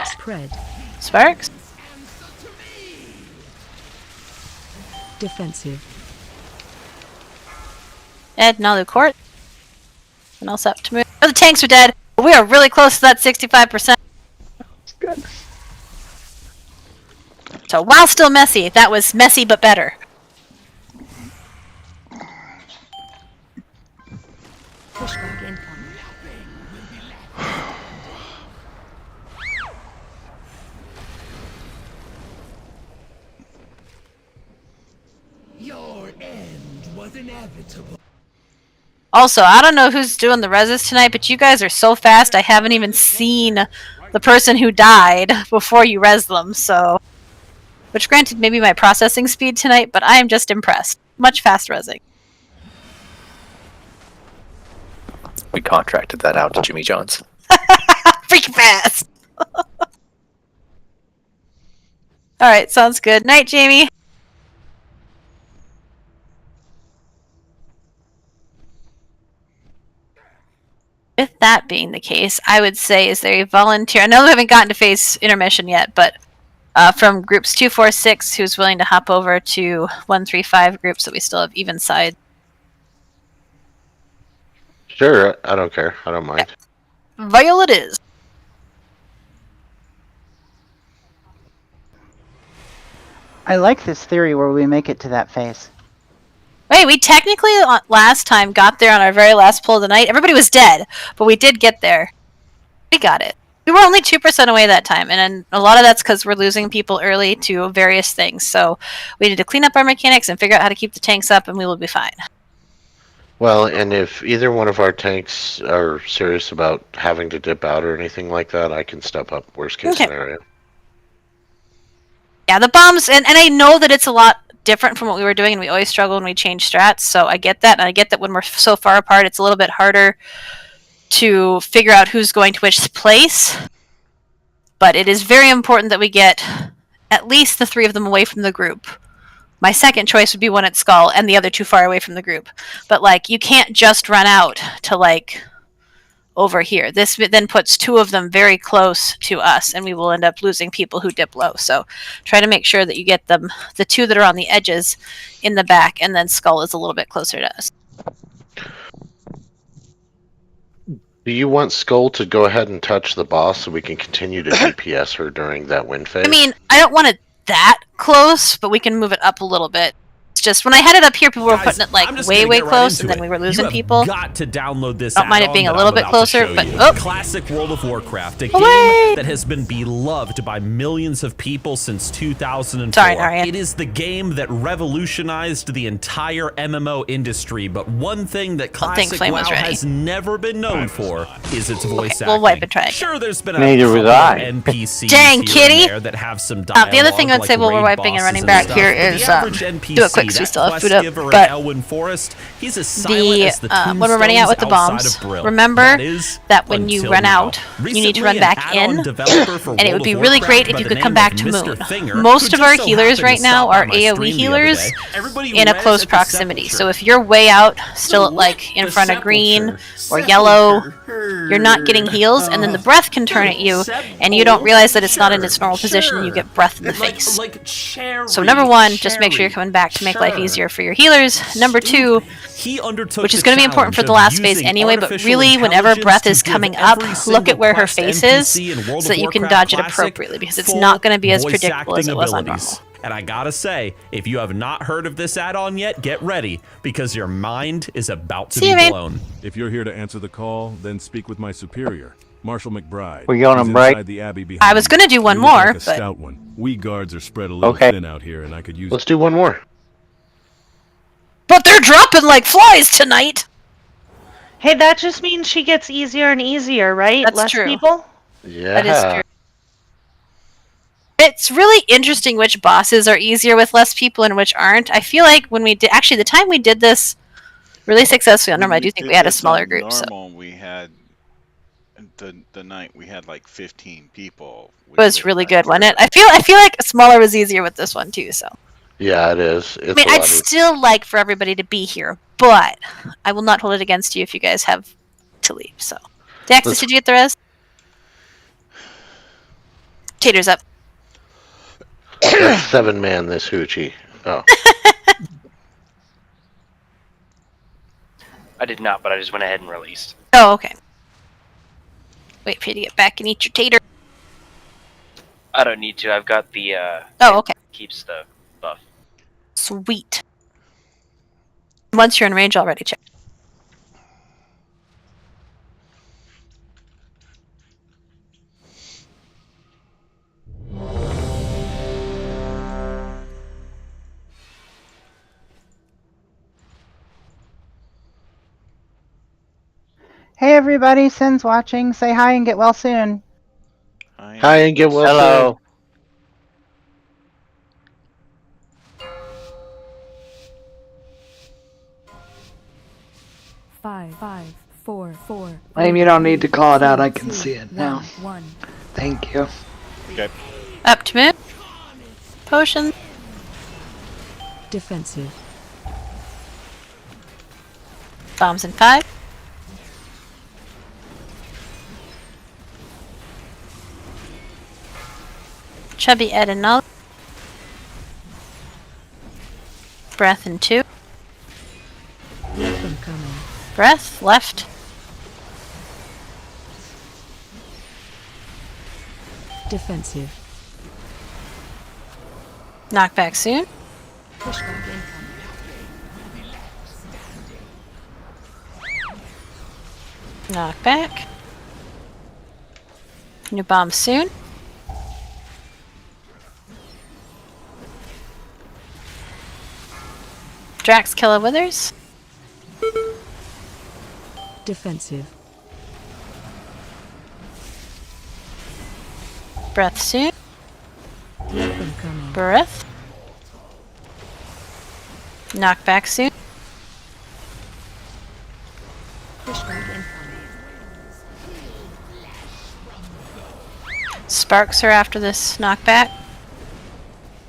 Spread. Sparks. Defensive. Ed, Nalu Court. And else up to move. Oh, the tanks are dead. We are really close to that 65%. It's good. So while still messy, that was messy but better. Pushback incoming. Your end was inevitable. Also, I don't know who's doing the reses tonight, but you guys are so fast, I haven't even seen the person who died before you res them, so... Which granted, maybe my processing speed tonight, but I am just impressed. Much fast resing. We contracted that out to Jimmy Jones. Freaking fast! Alright, sounds good. Night, Jamie! With that being the case, I would say, is there a volunteer? I know we haven't gotten to phase intermission yet, but from groups 2, 4, 6, who's willing to hop over to 1, 3, 5 groups that we still have even side? Sure, I don't care. I don't mind. Violet is. I like this theory where we make it to that phase. Wait, we technically last time got there on our very last pull of the night. Everybody was dead, but we did get there. We got it. We were only 2% away that time, and a lot of that's because we're losing people early to various things. So we need to clean up our mechanics and figure out how to keep the tanks up, and we will be fine. Well, and if either one of our tanks are serious about having to dip out or anything like that, I can step up. Worst case scenario. Yeah, the bombs, and I know that it's a lot different from what we were doing, and we always struggle when we change strats, so I get that, and I get that when we're so far apart, it's a little bit harder to figure out who's going to which place, but it is very important that we get at least the 3 of them away from the group. My second choice would be one at Skull, and the other 2 far away from the group. But, like, you can't just run out to, like, over here. This then puts 2 of them very close to us, and we will end up losing people who dip low. So try to make sure that you get them, the 2 that are on the edges in the back, and then Skull is a little bit closer to us. Do you want Skull to go ahead and touch the boss so we can continue to DPS her during that win phase? I mean, I don't want it that close, but we can move it up a little bit. It's just when I had it up here, people were putting it like way close, and then we were losing people. Got to download this. Don't mind it being a little bit closer, but Classic World of Warcraft, a game that has been beloved by millions of people since 2004. Sorry, Narian. It is the game that revolutionized the entire MMO industry, but one thing that Classic WoW has never been known for is its voice acting. We'll wipe and try again. Sure, there's been a Neither couple was of I. NPCs Dang, here kitty! and there that have some dialogue, The other thing I'd like say while we're raid wiping and bosses running back stuff, here but the is average do NPC, it quick so we that still have quest food up. giver in But Elwyn Forest, he's as silent as the when we're running out with the bombs, remember that when you run out, you need to run back in, and it would be really great if you could come back to moon. Most of our healers right now are AoE healers in a close proximity. So if you're way out, still like in front of green or yellow, you're not getting heals, and then the breath can turn at you, and you don't realize that it's not in its normal position, and you get breath in the face. So number 1, just make sure you're coming back to make life easier for your healers. Number 2, which is going to be important for the last phase anyway, but really whenever breath is coming up, look at where her face is so that you can dodge it appropriately, because it's not going to be as predictable as it was on normal. And I gotta say, if you have not heard of this add-on yet, get ready, because your mind is about to be blown. If you're here to answer the call, then speak with my superior. Marshal McBride. We going on He's break? inside the Abbey behind I was going to do you. one You look more, like a but stout one. We guards are spread a little Okay. thin out here, and I could use. Let's do one more. but they're dropping like flies tonight. Hey, that just means she gets easier and easier, right? That's Less true. people? Yeah. That is true. It's really interesting which bosses are easier with less people and which aren't. I feel like when we did, actually, the time we did this really successfully on normal, I do think we had a smaller group. Normal, we had the night we had like 15 people. It was really good, wasn't it? I feel like smaller was easier with this one too. So Yeah, it is. It's I mean, a lot I'd still like for everybody to be here, but I will not hold it against you if you guys have to leave. So, Daxis, did you get the rest? Taters up. That's 7-man this hoochie. Oh. I did not, but I just went ahead and released. Oh, okay. Wait for you to get back and eat your tater. I don't need to. I've got the. Oh, okay. Keeps the buff. Sweet. Once you're in range already, check. Hey everybody, Sin's watching. Say hi and get well soon. Hi and get well Hello. Five, 4, 4. Lame, you don't need to call it out. I can see it now. 1. Thank you. Okay. Up to move. Potion. Defensive. Bombs in 5. Chubby Ed and Null. Breath in 2. Weapon coming. Breath left. Defensive. Knockback soon. Pushback incoming. Knockback. New bomb soon. Drax Killer Withers. Defensive. Breath soon. Weapon coming. Breath. Knockback soon. Pushback incoming. Sparks are after this knockback.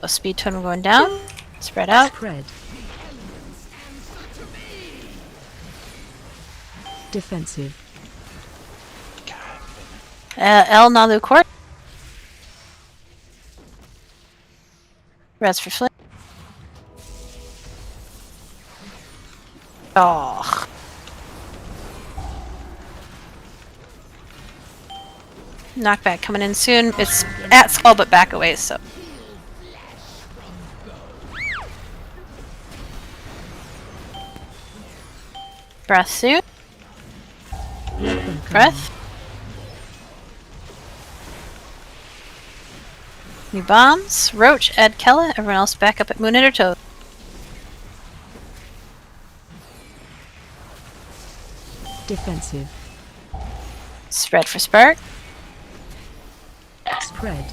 So speed totem going down. Spread out. Spread. Defensive. El Nalu Court. Res for flip. Oh. Knockback coming in soon. It's at skull but back away, so. Breath soon. Breath. New bombs. Roach, Ed, Kella. Everyone else back up at Moon or Toad. Defensive. Spread for Spark. Spread.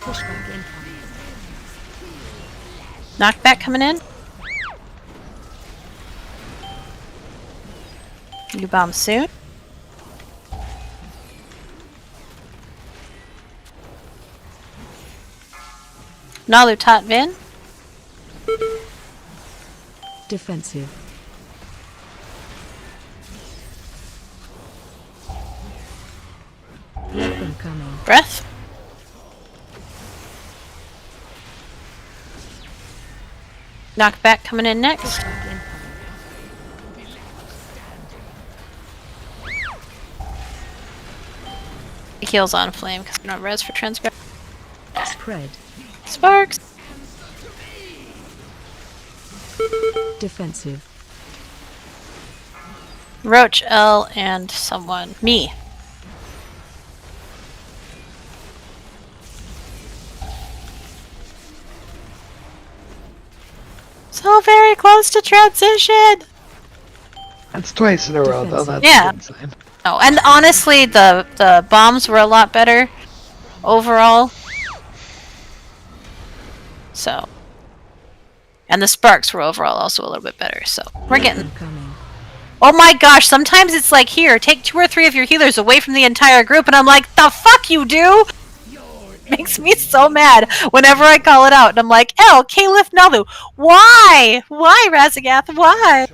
Pushback incoming. Knockback coming in. New bomb soon. Nalu Tot Vin. Defensive. Weapon coming. Breath. Knockback coming in next. The heal's on flame because we don't res for transgress. Spread. Sparks. Defensive. Roach, L, and someone. Me. So very close to transition! That's twice in a row, though. That's Yeah. a good sign. Oh, and honestly, the bombs were a lot better overall. So. And the sparks were overall also a little bit better, so we're getting... Oh my gosh, sometimes it's like, here, take 2 or 3 of your healers away from the entire group, and I'm like, the fuck you do? Makes me so mad whenever I call it out, and I'm like, Caliph Nalu, why? Why, Razagath, why?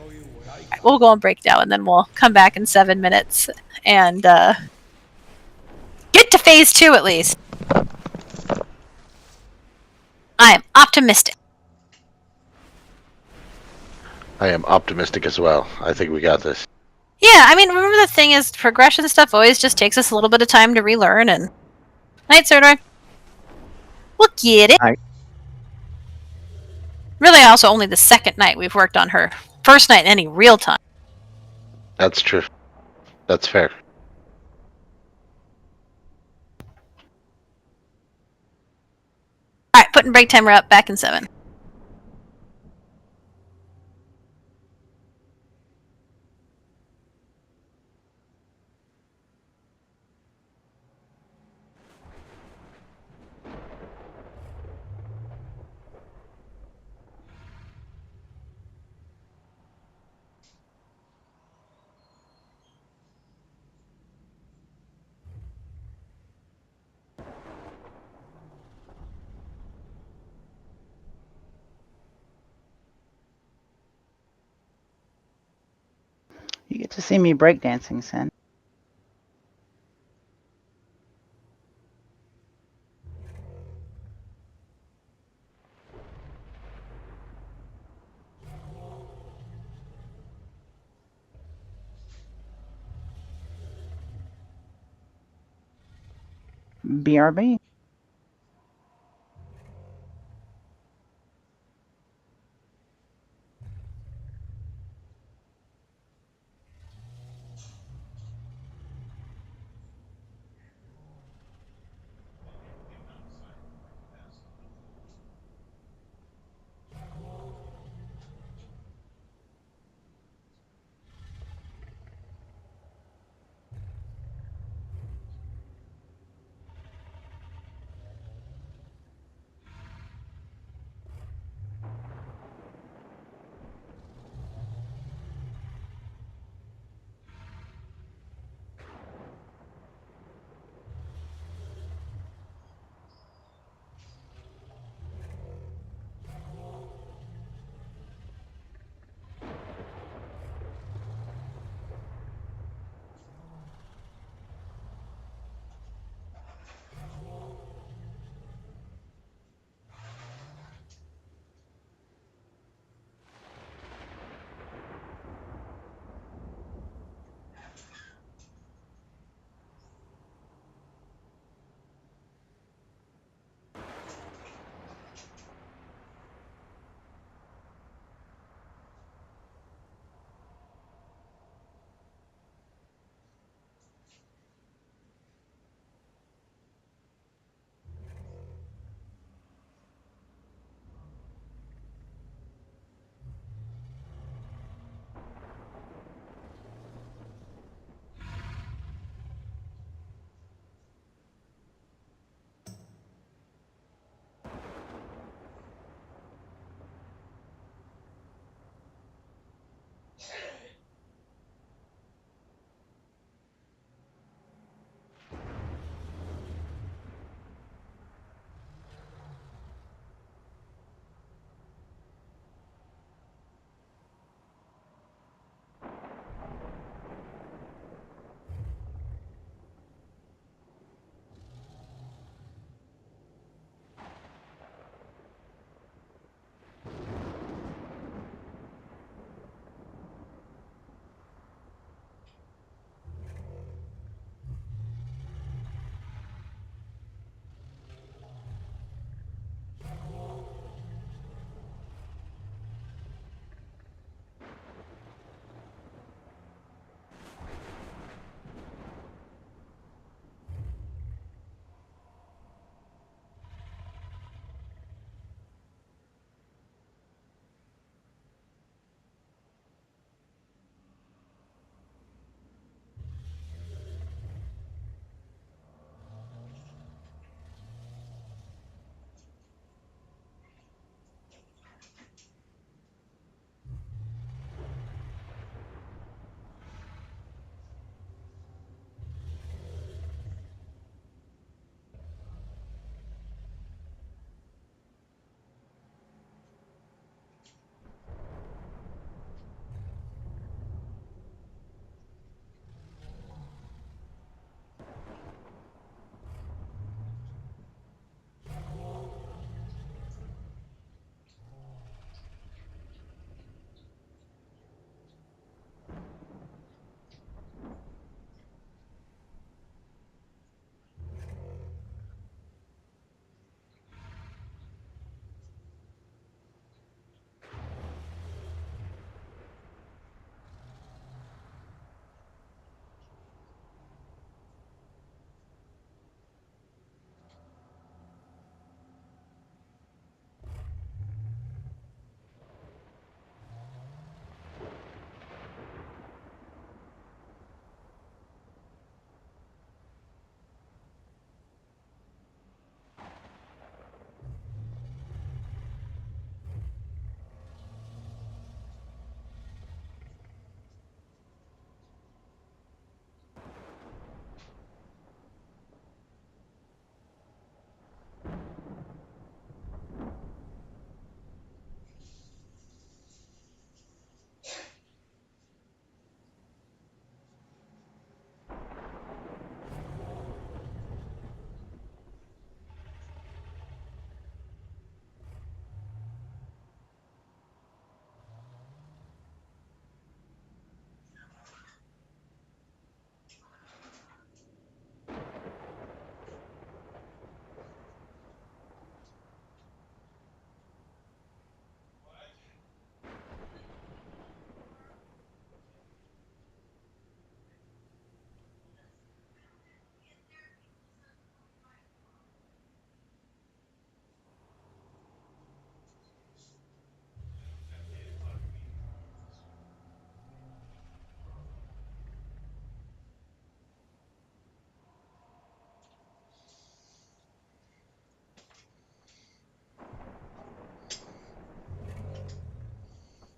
Right, we'll go and break down, and then we'll come back in 7 minutes, and get to phase 2 at least. I am optimistic. I am optimistic as well. I think we got this. Yeah, I mean, remember the thing is, progression stuff always just takes us a little bit of time to relearn, and... Night, Serdar. We'll get it. Night. Really, also only the second night we've worked on her. First night in any real time. That's true. That's fair. Alright, putting break timer up, back in 7. You get to see me breakdancing, Sin. BRB.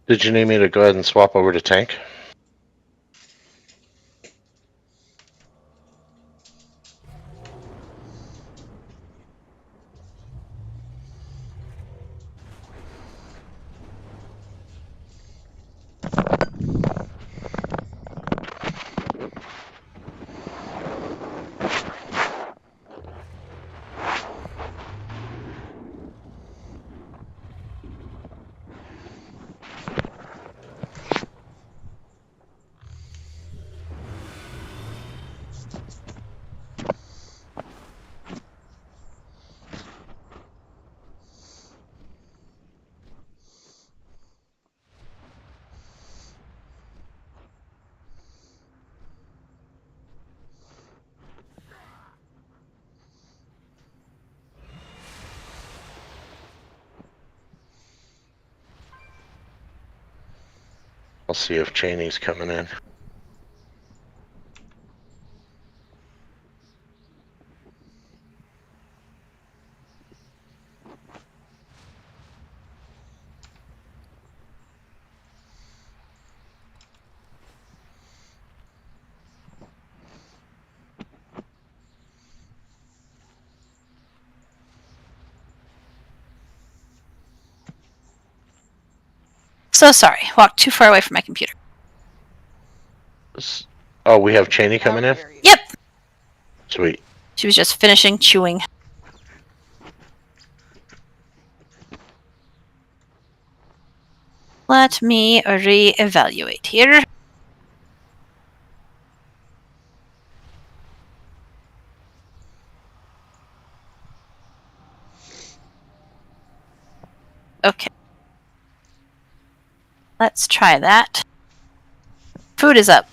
Did you need me to go ahead and swap over to tank? I'll see if Cheney's coming in. So sorry. Walked too far away from my computer. Oh, we have Cheney coming in? Yep. Sweet. She was just finishing chewing. Let me re-evaluate here. Okay. Let's try that. Food is up.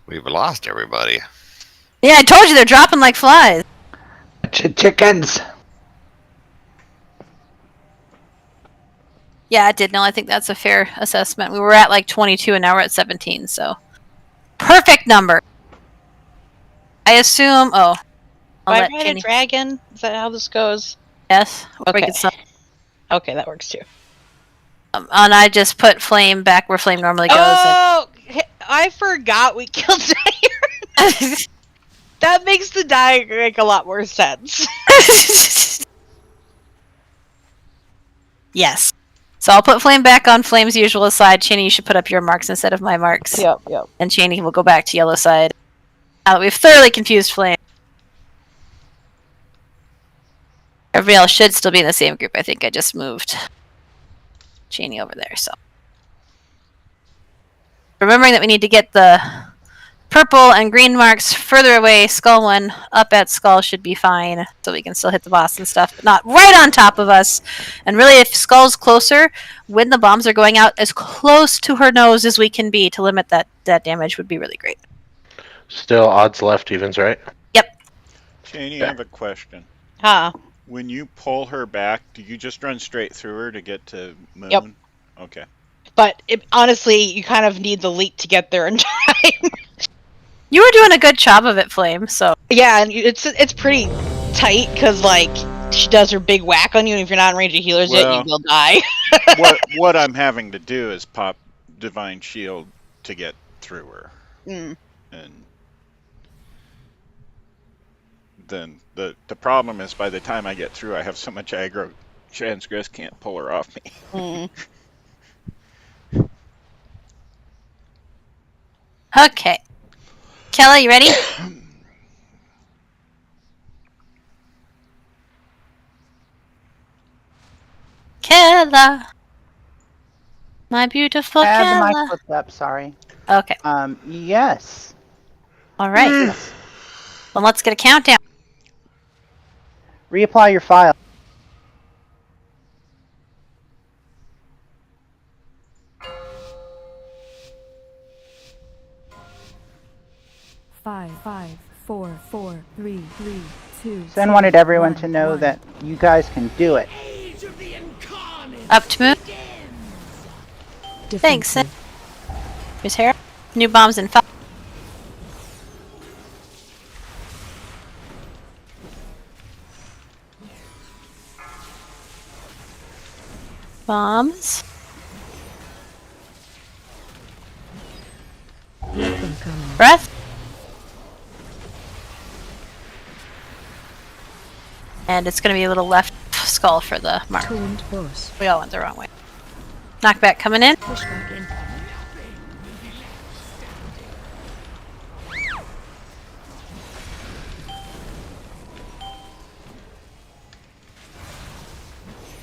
We've lost everybody. Yeah, I told you they're dropping like flies. Chickens. Yeah, I did know. I think that's a fair assessment. We were at like 22 and now we're at 17, so. Perfect number. I assume. Oh. I ride a dragon. Is that how this goes? Yes. Okay. Okay, that works too. And I just put flame back where flame normally goes. Oh, I forgot we killed Dire. That makes the diagram make a lot more sense. Yes. So I'll put flame back on flame's usual side. Cheney, you should put up your marks instead of my marks. Yep. And Cheney will go back to yellow side. Now that we've thoroughly confused flame. Everybody else should still be in the same group. I think I just moved Cheney over there. So remembering that we need to get the purple and green marks further away. Skull one up at Skull should be fine, so we can still hit the boss and stuff, but not right on top of us. And really, if Skull's closer, when the bombs are going out, as close to her nose as we can be to limit that damage would be really great. Still odds left, evens, right? Yep. Cheney, I have a question. Huh? When you pull her back, do you just run straight through her to get to Moon? Yep. Okay. But honestly, you kind of need the leak to get there in time. You were doing a good job of it, Flame. So yeah, and it's pretty tight because like she does her big whack on you, and if you're not in range of healers yet, you will die. what I'm having to do is pop Divine Shield to get through her, and then the problem is by the time I get through, I have so much aggro, Transgress can't pull her off me. Okay. Kella, you ready? Kella. My beautiful I have the Kella. mic flipped up, sorry. Okay. Yes. All right. Well, let's get a countdown. Reapply your file. Five, 4, 4, 3, 3, 2. Sen wanted everyone to know that you guys can do it. Up to move. Thanks, Sen. Here's Hera. New bombs in 5. Bombs. Weapon coming. Breath. And it's going to be a little left skull for the mark. Taunt boss. We all went the wrong way. Knockback coming in. Pushback incoming.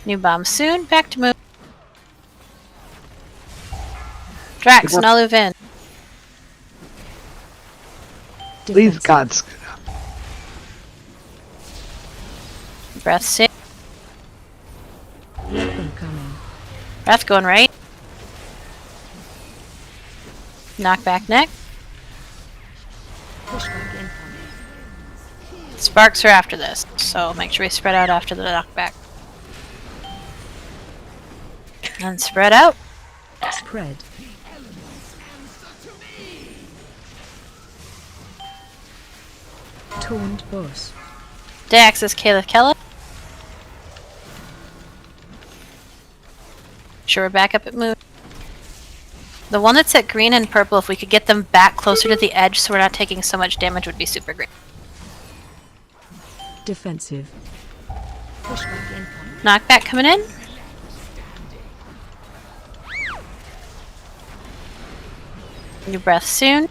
New bomb soon. Back to move. Drax, Nalu Vin. Please, God. Breath soon. Weapon coming. Breath going right. Knockback next. Pushback incoming. Sparks are after this, so make sure we spread out after the knockback. And spread out. Spread. Taunt boss. Dax is Caleb Kella. Sure, we're back up at Moon. The one that's at green and purple, if we could get them back closer to the edge so we're not taking so much damage, would be super great. Defensive. Pushback incoming. Knockback coming in. New breath soon.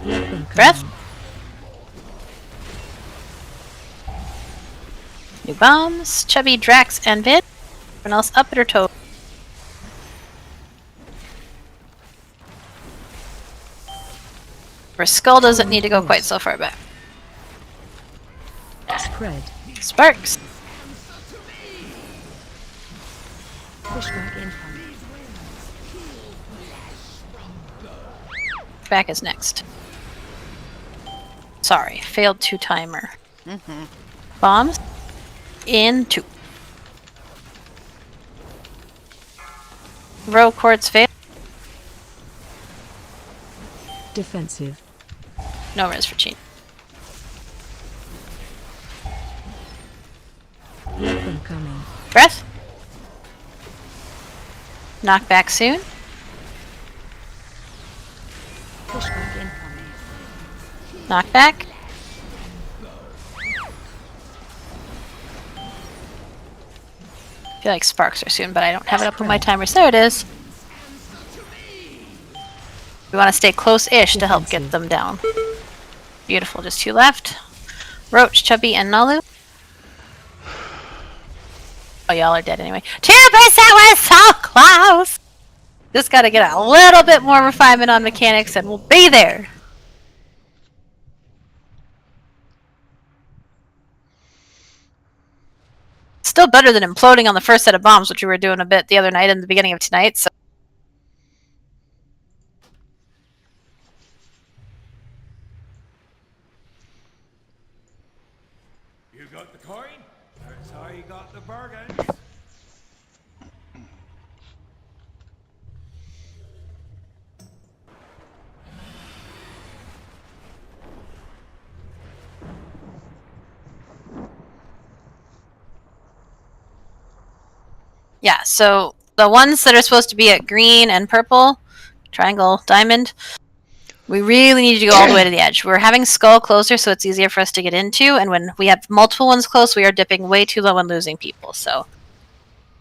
Weapon Breath. coming. New bombs. Chubby, Drax, and Vid. Everyone else up at her toe. Her skull doesn't need to go quite so far back. Spread. Sparks. Pushback incoming. Back is next. Sorry, failed 2-timer. Bombs. In 2. Row quartz fail. Defensive. No res for Chin. Weapon coming. Breath. Knockback soon. Pushback incoming. Knockback. I feel like sparks are soon, but I don't have it up on my timers. There it is. We want to stay close-ish to help get them down. Beautiful, just 2 left. Roach, Chubby, and Nalu. Oh, y'all are dead anyway. 2% was so close! Just gotta get a little bit more refinement on mechanics and we'll be there. Still better than imploding on the first set of bombs, which we were doing a bit the other night and the beginning of tonight, so. You got the coin? That's how you got the bargains. Yeah, so the ones that are supposed to be at green and purple, triangle, diamond, we really need to go all the way to the edge. We're having skull closer so it's easier for us to get into, and when we have multiple ones close, we are dipping way too low and losing people, so.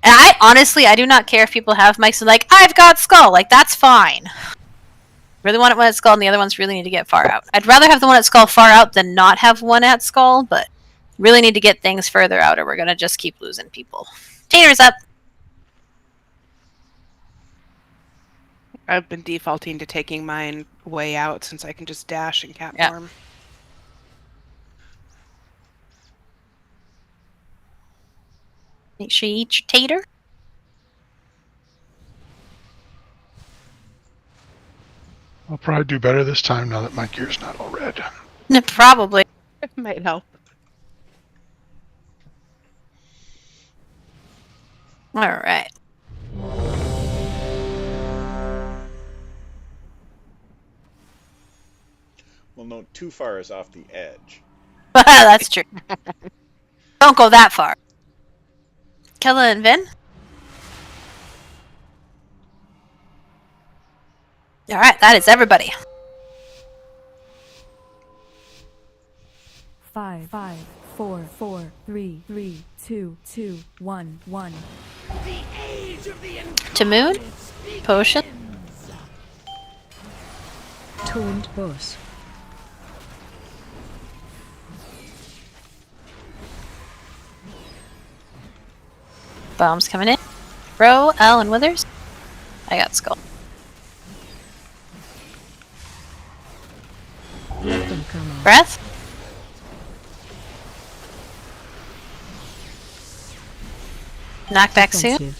And I do not care if people have mics and like, I've got skull, like, that's fine. Really want it one at skull and the other ones really need to get far out. I'd rather have the one at skull far out than not have one at skull, but really need to get things further out or we're gonna just keep losing people. Tater's up! I've been defaulting to taking mine way out since I can just dash and cat form. Make sure you eat your tater. I'll probably do better this time now that my gear's not all red. Probably. It might help. Alright. Well, no, too far is off the edge. That's true. Don't go that far. Kella and Vin. All right, that is everybody. 5, 4, 4, 3, 3, 2, 2, 1, 1. To Moon. Potion. Taunt boss. Bombs coming in. Row, L, and Withers. I got Skull. Breath. Knockback soon.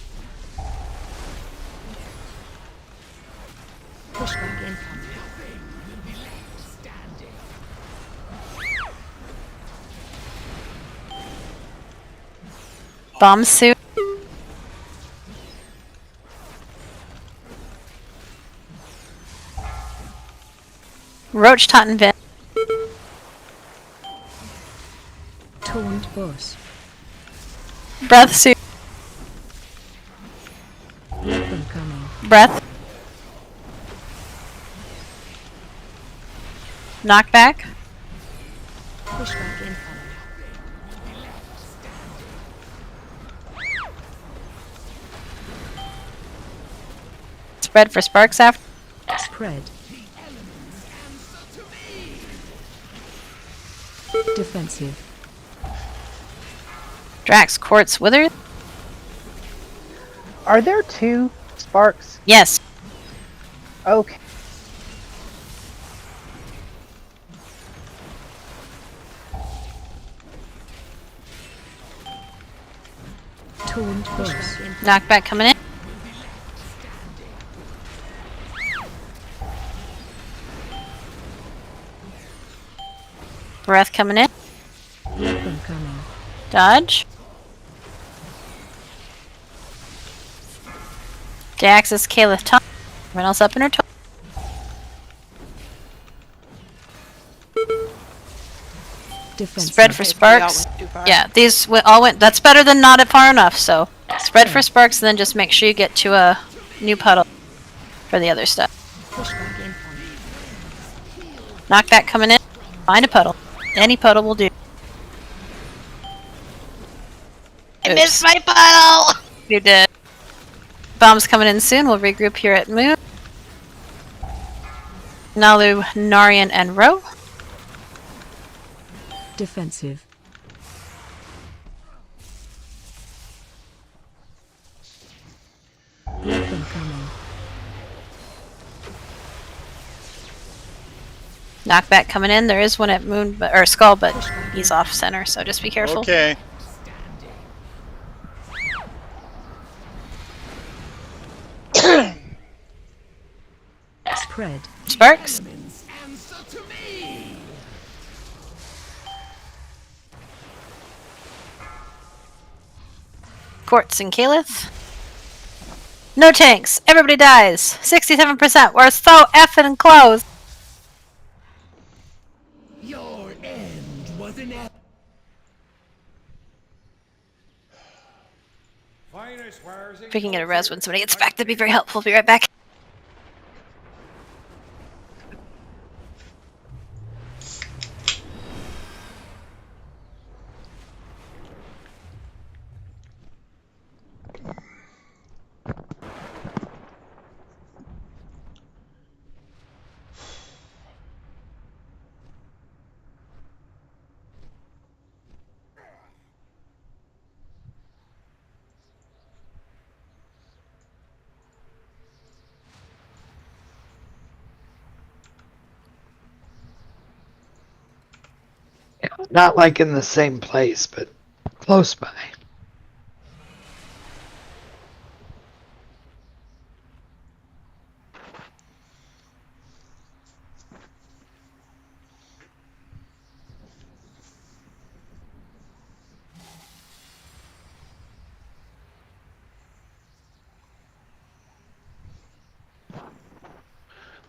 Pushback incoming. Bomb soon. Roach, Tot, and Vin. Taunt boss. Breath soon. Let them coming. Breath. Knockback. Pushback incoming. Spread for sparks after. Spread. Defensive. Drax, Quartz, Wither. Are there 2 sparks? Yes. Okay. Taunt boss. Knockback coming in. Breath coming in. Let them coming. Dodge. Jax's Caliph top. Everyone else up in her toe. Defensive. Spread for sparks. Yeah, these all went. That's better than not at far enough. So spread for sparks, and then just make sure you get to a new puddle for the other stuff. Pushback incoming. Knockback coming in. Find a puddle. Any puddle will do. I missed my puddle! You did. Bombs coming in soon. We'll regroup here at Moon. Nalu, Narian, and Ro. Defensive. Let them coming. Knockback coming in. There is one at Moon or Skull, but he's off center, so just be careful. Okay. Spread. Sparks. Quartz and Caliph. No tanks. Everybody dies. 67%. We're so effing close. Your end was an If we can get a res when somebody gets back, that'd be very helpful. Be right back. Not like in the same place, but close by.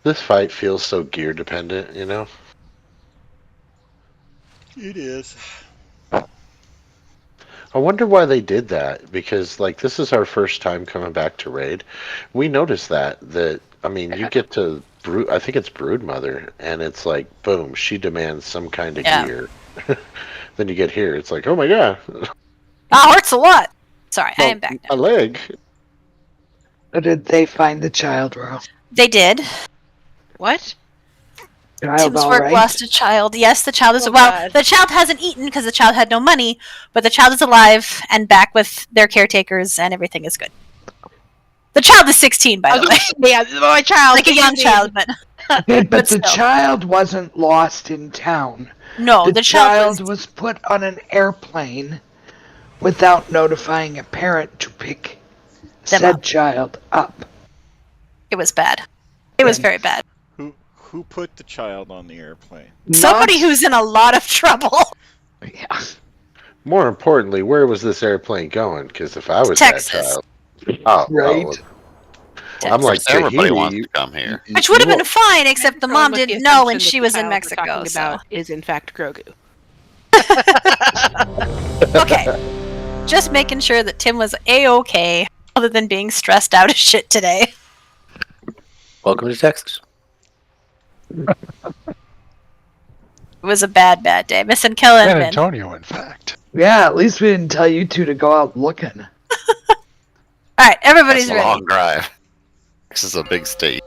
This fight feels so gear dependent, you know? It is. I I wonder why they did that, because like this is our first time coming back to raid. We noticed that I mean you get to I think it's Broodmother, and it's like boom, she demands some kind of gear. Then you get here, it's like, oh my god. Ah, hurts a lot. Sorry, I am back now. A leg. Or did they find the child, Ro? They did. What? Child Tim's all work right? lost a child. Yes, the child is Oh, well. God. The child hasn't eaten because the child had no money, but the child is alive and back with their caretakers, and everything is good. The child is 16, by the way. Yeah, my child. Like a young child, but Okay, but the still. child wasn't lost in town. No, the child was put on an airplane without notifying a parent to pick said child up. It was bad. It was very bad. Who put the child on the airplane? Somebody who's in a lot of trouble. Yeah. More importantly, where was this airplane going? Because if I was Texas. that child, Right. I'm like, everybody Tahiti, wants to come here. Which would have been fine, except the mom With the didn't know and assumption she that was the in child we're Mexico. talking So about is in fact Grogu. okay, just making sure that Tim was a-okay, other than being stressed out as shit today. Welcome to Texas. It was a bad day. Missing Kellen. San Antonio, in fact. Yeah, at least we didn't tell you two to go out looking. All right, everybody's That's a ready. long drive. This is a big state.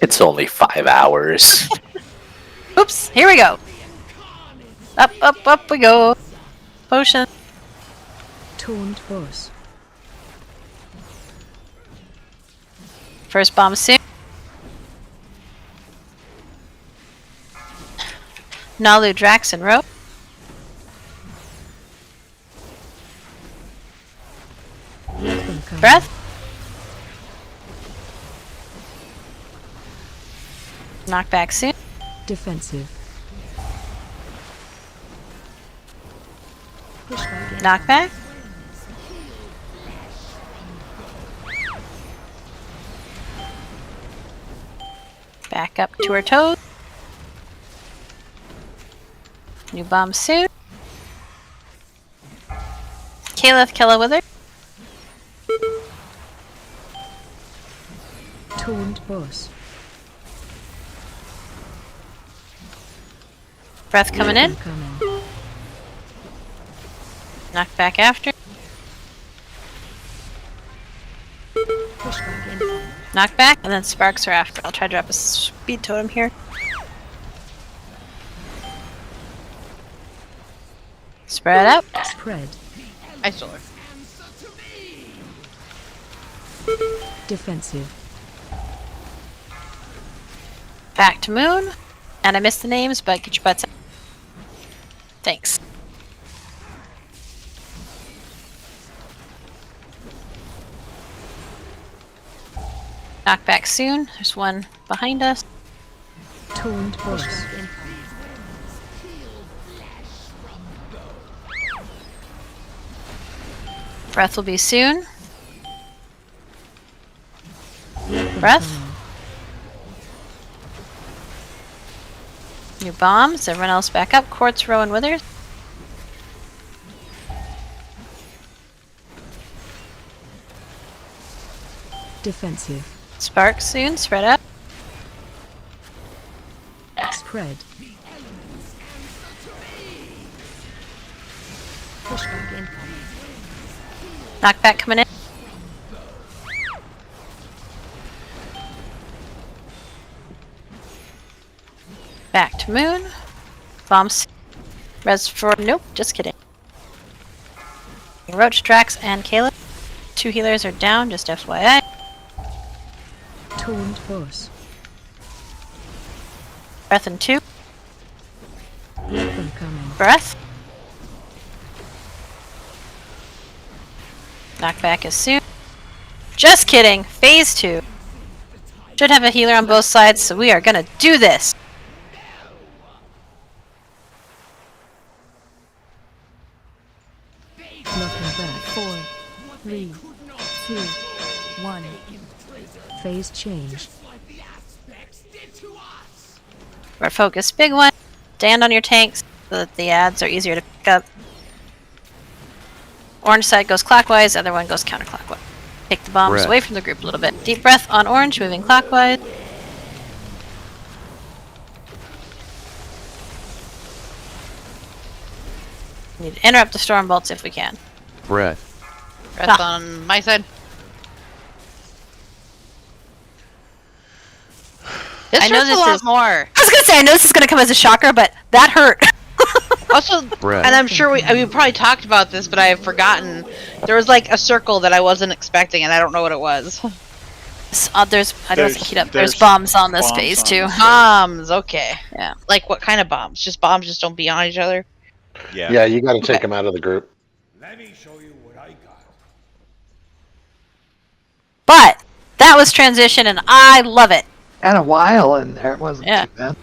It's only 5 hours. Oops, here we go. Up we go. Potion. Taunt boss. First bomb soon. Nalu, Drax, and Ro. Breath. Knockback soon. Defensive. Knockback. Back up to her toes. New bomb soon. Kayla with her. Taunt boss. Breath coming in. Knock back after. Knock back, and then sparks are after. I'll try to drop a speed totem here. Spread out. Spread. I stole her. Defensive. Back to moon. And I missed the names, but get your butts out. Thanks. Knock back soon. There's one behind us. Taunt boss. Breath will be soon. Breath. New bombs. Everyone else back up. Quartz, Row, and Withers. Defensive. Spark soon. Spread out. Spread. Knockback coming in. Back to moon. Bombs. Res for. Nope, just kidding. Roach, Drax, and Caleb. 2 healers are down, just FYI. Taunt boss. Breath in 2. Weapon coming. Breath. Knockback is soon. Just kidding. Phase 2. Should have a healer on both sides, so we are gonna do this. Knocking back. 4, 3, 2, 1. Phase change. Our focus, big one. Stand on your tanks so that the ads are easier to pick up. Orange side goes clockwise, other one goes counterclockwise. Take the bombs Breath. away from the group a little bit. Deep breath on orange, moving clockwise. Need to interrupt the storm bolts if we can. Breath. Breath on my side. This I know hurts this a lot is more. I was gonna say I know this is gonna come as a shocker, but that hurt. Also, Breath. and I'm sure we probably talked about this, but I have forgotten. There was like a circle that I wasn't expecting, and I don't know what it was. There's I don't think heat up. There's There's bombs on this bombs phase on too. this. Bombs, okay. Yeah. Like what kind of bombs? Just bombs just don't be on each other? Yeah. Yeah, you got to take them out of the group. Let me show you what I got. But that was transition, and I love it. And a while in there. It wasn't Yeah. too bad.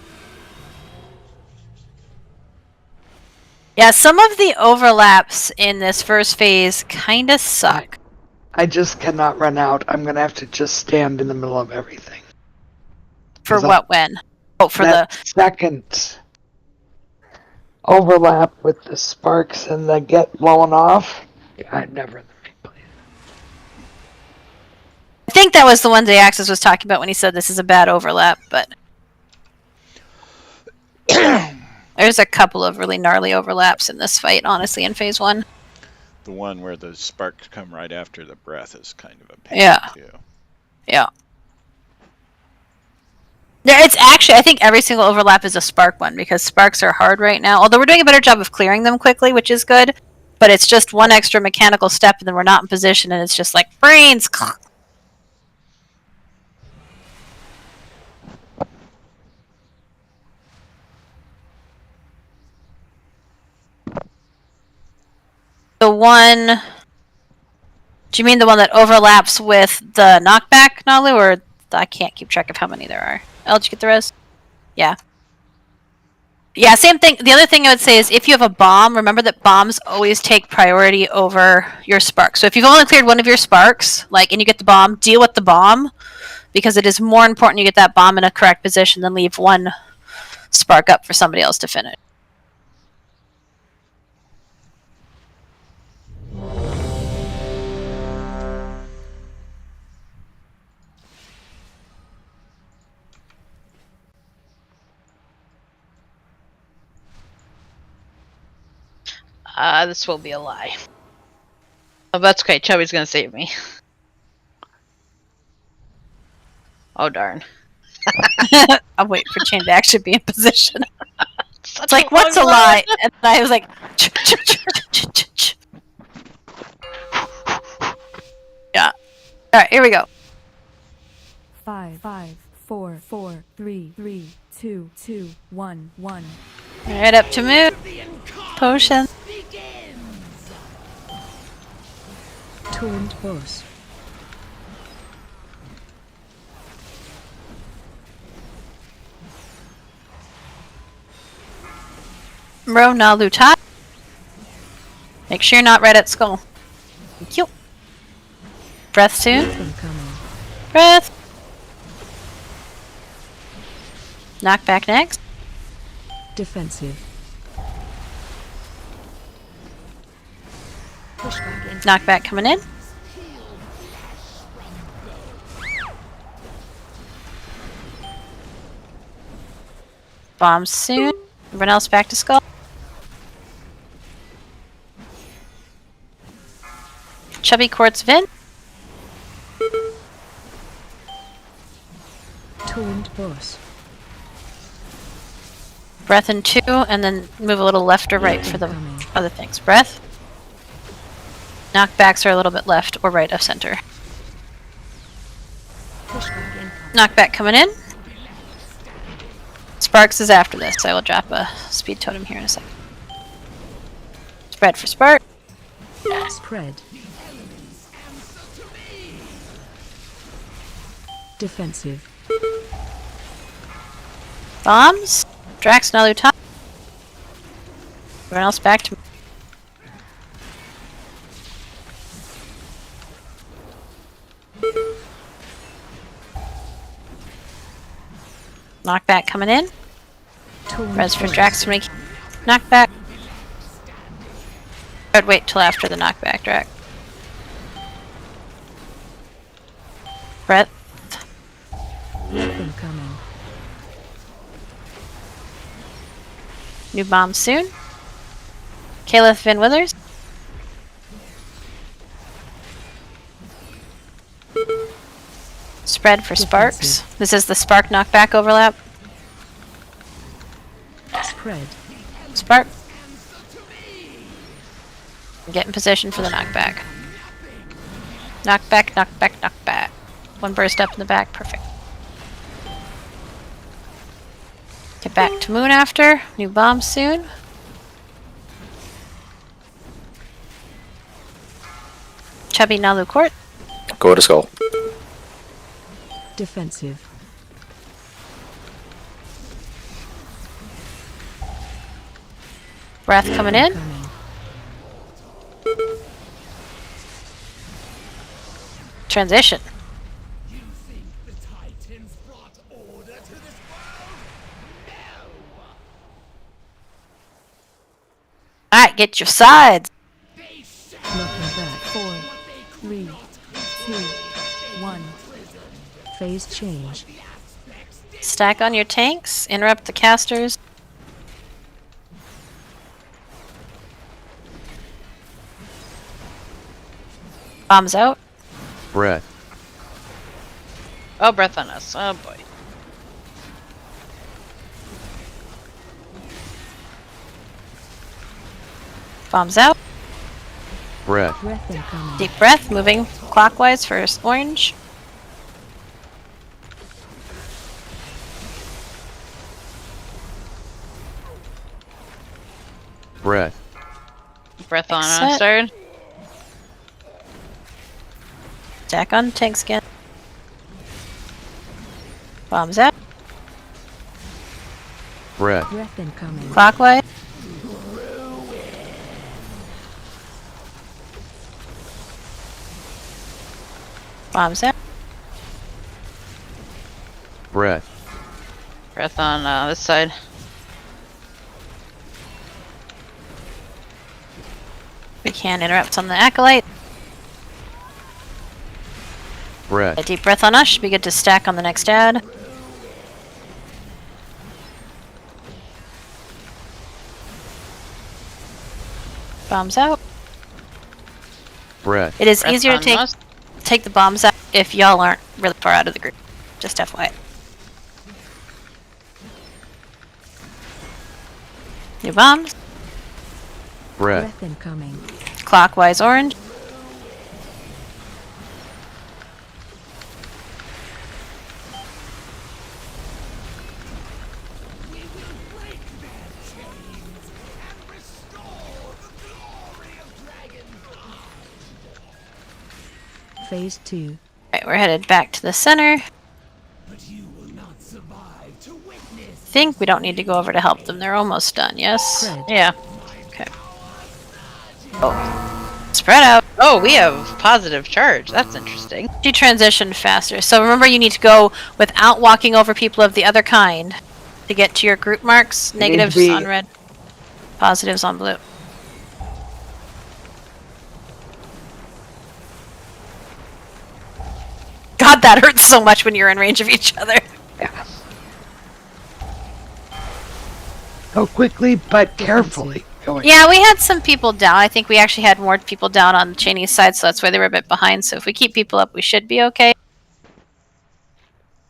Yeah, some of the overlaps in this first phase kind of suck. I just cannot run out. I'm going to have to just stand in the middle of everything. For 'Cause what? When? Oh, for that the second overlap with the sparks and the get blown off. I'm never in the right place. I think that was the one day Axis was talking about when he said this is a bad overlap, but there's a couple of really gnarly overlaps in this fight, honestly, in phase 1. The one where the sparks come right after the breath is kind of a pain too. Yeah. It's actually, I think every single overlap is a spark one, because sparks are hard right now. Although we're doing a better job of clearing them quickly, which is good. But it's just one extra mechanical step, and then we're not in position, and it's just like, brains! The one... Do you mean the one that overlaps with the knockback, Nalu, or... I can't keep track of how many there are. Oh, did you get the res? Yeah. Yeah, same thing. The other thing I would say is if you have a bomb, remember that bombs always take priority over your spark. So if you've only cleared one of your sparks, and you get the bomb, deal with the bomb, because it is more important you get that bomb in a correct position than leave one spark up for somebody else to finish. This will be a lie. Oh, that's okay. Chubby's gonna save me. Oh, darn. I'll wait for Chain to actually be in position. It's like, what's a lie? And I was like, yeah. All right, here we go. 5, 4, 4, 3, 3, 2, 2, 1, 1. Right up to move. Potion. Torrent boss. Ro Nalu top. Make sure you're not right at skull. Thank you. Breath soon. Breath. Knock back next. Defensive. Knockback coming in. Bombs soon. Everyone else back to skull. Chubby quartz Vin. Torrent boss. Breath in 2, and then move a little left or right for the other things. Breath. Knockbacks are a little bit left or right of center. Knockback coming in. Sparks is after this. I will drop a speed totem here in a second. Spread for spark. Spread. Defensive. Bombs. Drax Nalu top. Everyone else back to... Knockback coming in. Res for Drax to make knockback. I'd wait till after the knockback, Drac. Brett. Nothing coming. New bomb soon. Caliph Van Withers. Spread for sparks. This is the spark knockback overlap. Spread. Spark. Get in position for the knockback. Knockback, knockback, knockback. One burst up in the back. Perfect. Get back to moon after. New bomb soon. Chubby Nalu Court. Go to skull. Defensive. Breath coming in. Transition. Alright, get your sides. Looking back. 4, 3, 2, 1. Phase change. Stack on your tanks. Interrupt the casters. Bombs out. Breath. Oh, breath on us. Oh boy. Bombs out. Breath. Breath incoming. Deep breath. Moving clockwise for orange. Breath. Breath on Exit. us, third. Stack on tank skin. Bombs out. Breath. Breath incoming. Clockwise. Bombs out. Breath. Breath on this side. We can interrupt on the acolyte. Breath. A deep breath on us. Should be good to stack on the next ad. Bombs out. Breath. It is Breath easier to on take the bombs out if y'all aren't really far out of the group. Just FYI. New bombs. Breath. Breath incoming. Clockwise orange. Phase 2. Alright, we're headed back to the center. Think we don't need to go over to help them. They're almost done, yes? Spread. Yeah. Okay. Oh. Spread out. Oh, we have positive charge. That's interesting. She transitioned faster. So remember, you need to go without walking over people of the other kind to get to your group marks. You need to Negatives be- on red, positives on blue. God, that hurts so much when you're in range of each other. Yeah. Go quickly, but carefully. Going. Yeah, we had some people down. I think we actually had more people down on the Chinese side, so that's why they were a bit behind. So if we keep people up, we should be okay.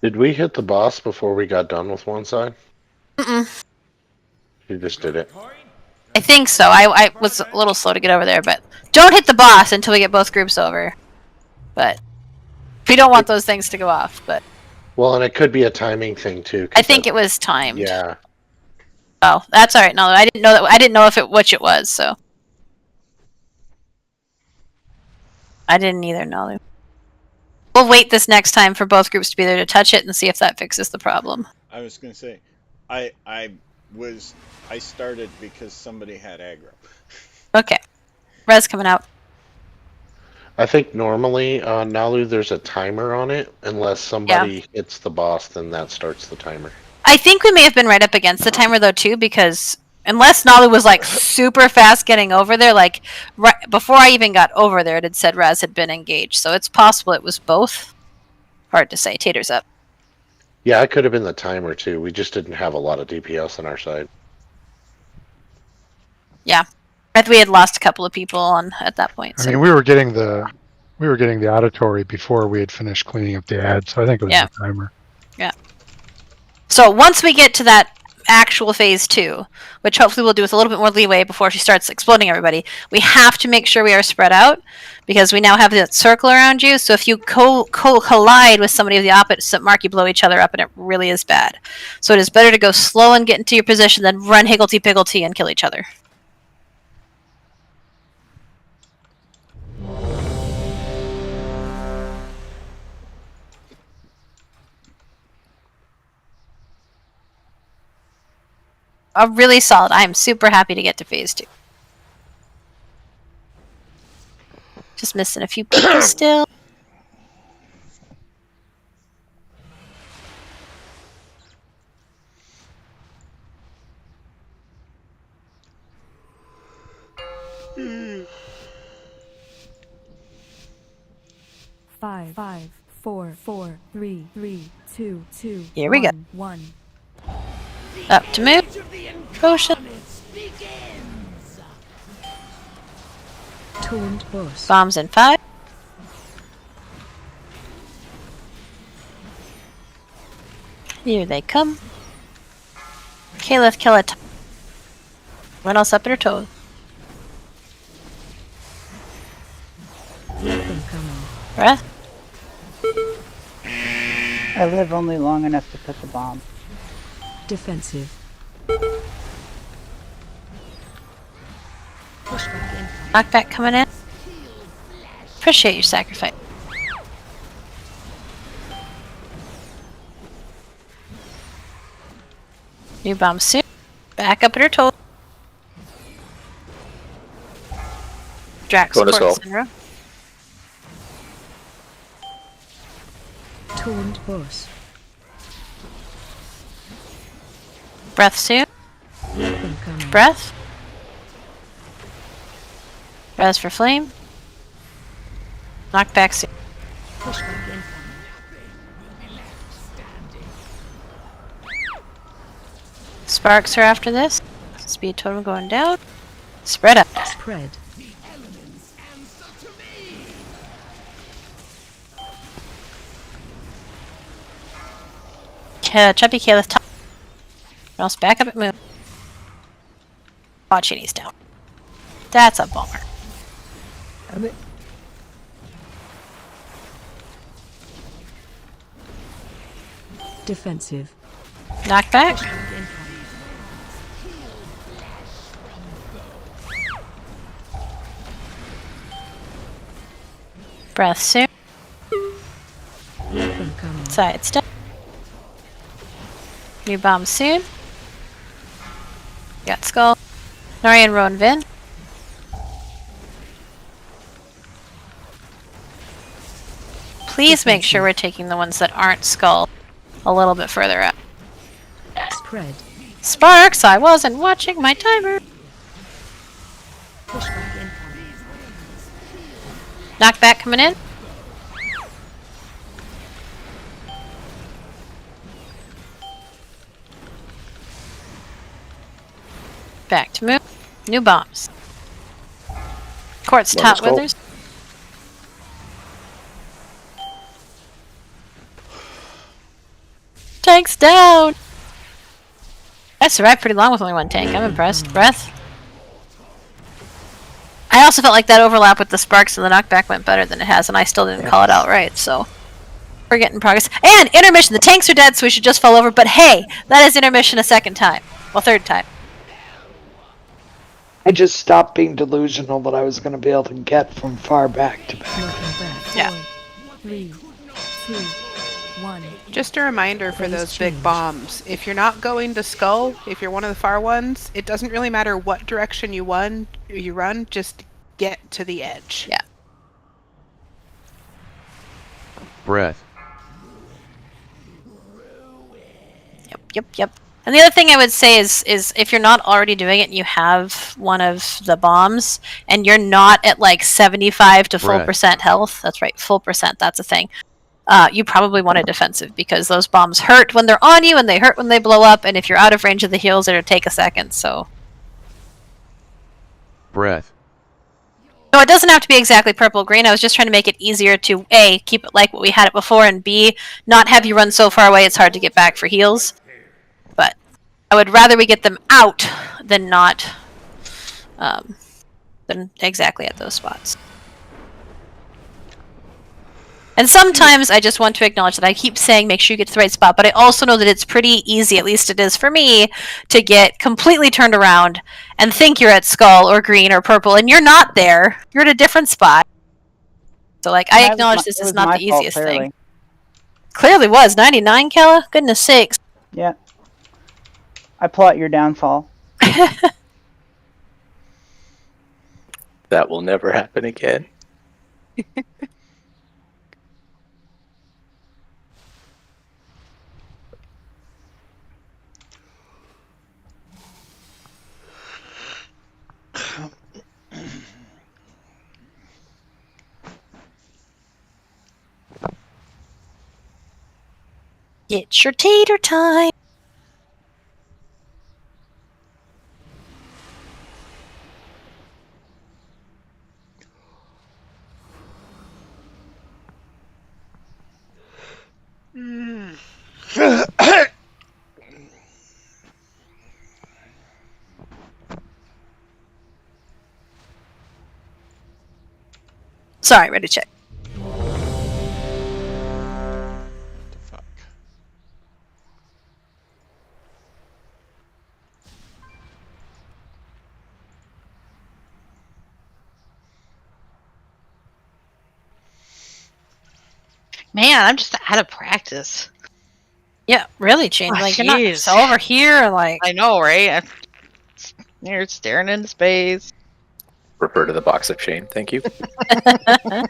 Did we hit the boss before we got done with one side? Mm-mm. You just did it. I think so. I was a little slow to get over there, but don't hit the boss until we get both groups over. But we don't want those things to go off. But Well, and it could be a timing thing too. I think it was timed. Yeah. Oh, that's all right. No, I didn't know that. I didn't know which it was. So I didn't either. No. We'll wait this next time for both groups to be there to touch it and see if that fixes the problem. I was gonna say, I started because somebody had aggro. Okay. Res coming out. I think normally Nalu there's a timer on it. Unless somebody hits the boss, then that starts the timer. I think we may have been right up against the timer though too, because Unless Nalu was like super fast getting over there, like right before I even got over there, it had said Raz had been engaged. So it's possible it was both. Hard to say. Tater's up. Yeah, it could have been the timer too. We just didn't have a lot of DPS on our side. Yeah, we had lost a couple of people on at that point. I So. mean, we were getting the auditory before we had finished cleaning up the ad, so I think it was the timer. Yeah. So once we get to that actual phase 2, which hopefully we'll do with a little bit more leeway before she starts exploding everybody, we have to make sure we are spread out because we now have that circle around you. So if you collide with somebody of the opposite mark, you blow each other up, and it really is bad. So it is better to go slow and get into your position than run higgledy-piggledy and kill each other. Really solid. I am super happy to get to phase 2. Just missing a few people still. Five, 4, 4, 3, 3, 2, 2. Here we go. 1. Up to move. Potion. Taunt boss. Bombs in 5. Here they come. Caliph, kill it. What else up in her toe? Nothing coming. Breath. I live only long enough to put the bomb. Defensive. Knockback coming in. Appreciate your sacrifice. New bomb soon. Back up at her toe. Drax Going to supports skull. in row. Taunt boss. Breath soon. Nothing coming. Breath. Res for flame. Knockback soon. Pushback incoming. Sparks are after this. Speed total going down. Spread out. Spread. Chubby Caliph top. Else back up at moon. Oh, Chini's down. That's a bummer. Defensive. Knockback. Breath soon. Nothing coming. Side step. New bomb soon. Got skull. Nori and Roan Vin. Please make sure we're taking the ones that aren't skull a little bit further out. Spread. Sparks! I wasn't watching my timer. Pushback incoming. Knockback coming in. Back to move. New bombs. Quartz top Skull. withers. Tank's down! I survived pretty long with only one tank. I'm impressed. Breath. I also felt like that overlap with the sparks and the knockback went better than it has, and I still didn't call it out right, so we're getting progress. And intermission! The tanks are dead, so we should just fall over, but hey! That is intermission a second time. Well, third time. I just stopped being delusional that I was going to be able to get from far back to back. Looking back. Yeah. 4, 3, 2, 1. Just a reminder for Phase those big change. bombs. If you're not going to skull, if you're one of the far ones, it doesn't really matter what direction you run, just get to the edge. Yeah. Breath. Yep. And the other thing I would say is if you're not already doing it and you have one of the bombs and you're not at like 75 to full percent health, that's right, full percent, that's a thing. You probably want a defensive because those bombs hurt when they're on you and they hurt when they blow up, and if you're out of range of the heals, it'll take a second, so. Breath. No, it doesn't have to be exactly purple green. I was just trying to make it easier to A, keep it like what we had it before, and B, not have you run so far away it's hard to get back for heals. But I would rather we get them out than not than exactly at those spots. And sometimes I just want to acknowledge that I keep saying make sure you get to the right spot, but I also know that it's pretty easy, at least it is for me, to get completely turned around and think you're at skull or green or purple, and you're not there. You're at a different spot. So, like, I acknowledge this is not the easiest thing. Clearly was. 99, Kella? Goodness sakes. Yeah. I plot your downfall. That will never happen again. It's your tater time. Sorry, ready to check. Man, I'm just out of practice. Yeah, really, Shane. Oh, like, you're not so over here, like... I know, right? You're staring into space. Refer to the box of shame, thank you. 5,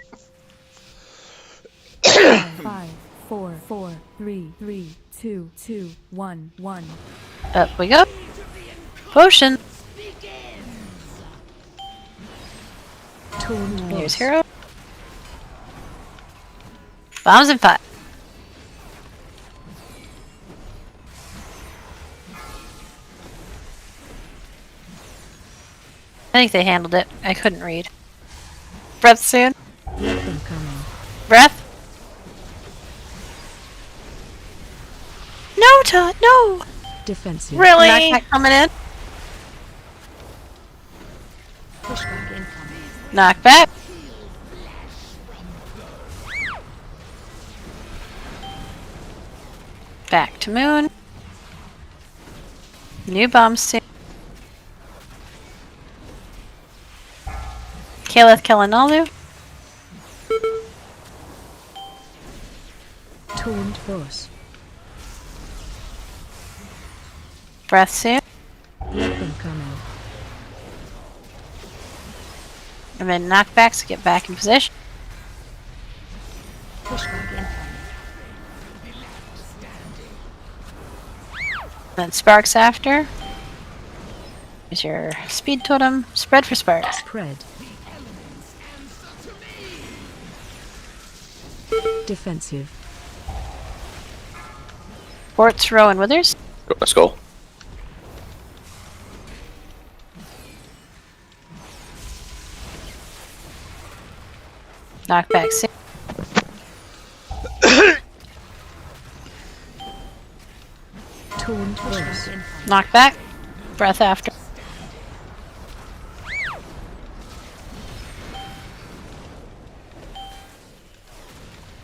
4, 4, 3, 3, 2, 2, 1, 1. Up we go. Potion. Here's hero. Bombs and 5. I think they handled it. I couldn't read. Breath soon. Breath. No, Todd, no. Defensive. Really? Knockback coming in. Pushback incoming. Knockback. Back to moon. New bombs soon. Kaleth Kalanalu. Taunt boss. Breath soon. Let them come in. And then knockbacks to get back in position. Pushback incoming. Then sparks after. Here's your speed totem. Spread for sparks. Spread. Defensive. Quartz, row, and withers. Go to skull. Knockback soon. Taunt boss. Knockback. Breath after.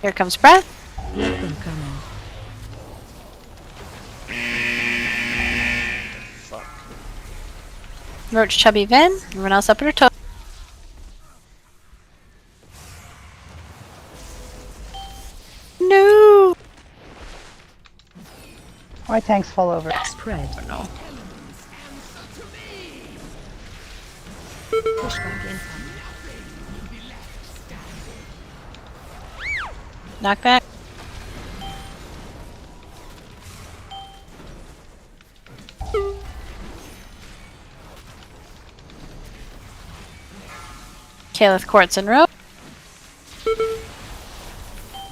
Here comes breath. Let them come in. Roach, Chubby, Ven. Everyone else up at her toe. No. Why tanks fall over? Spread. Oh, no. Pushback incoming. Knockback. Kalith Quartz and rope.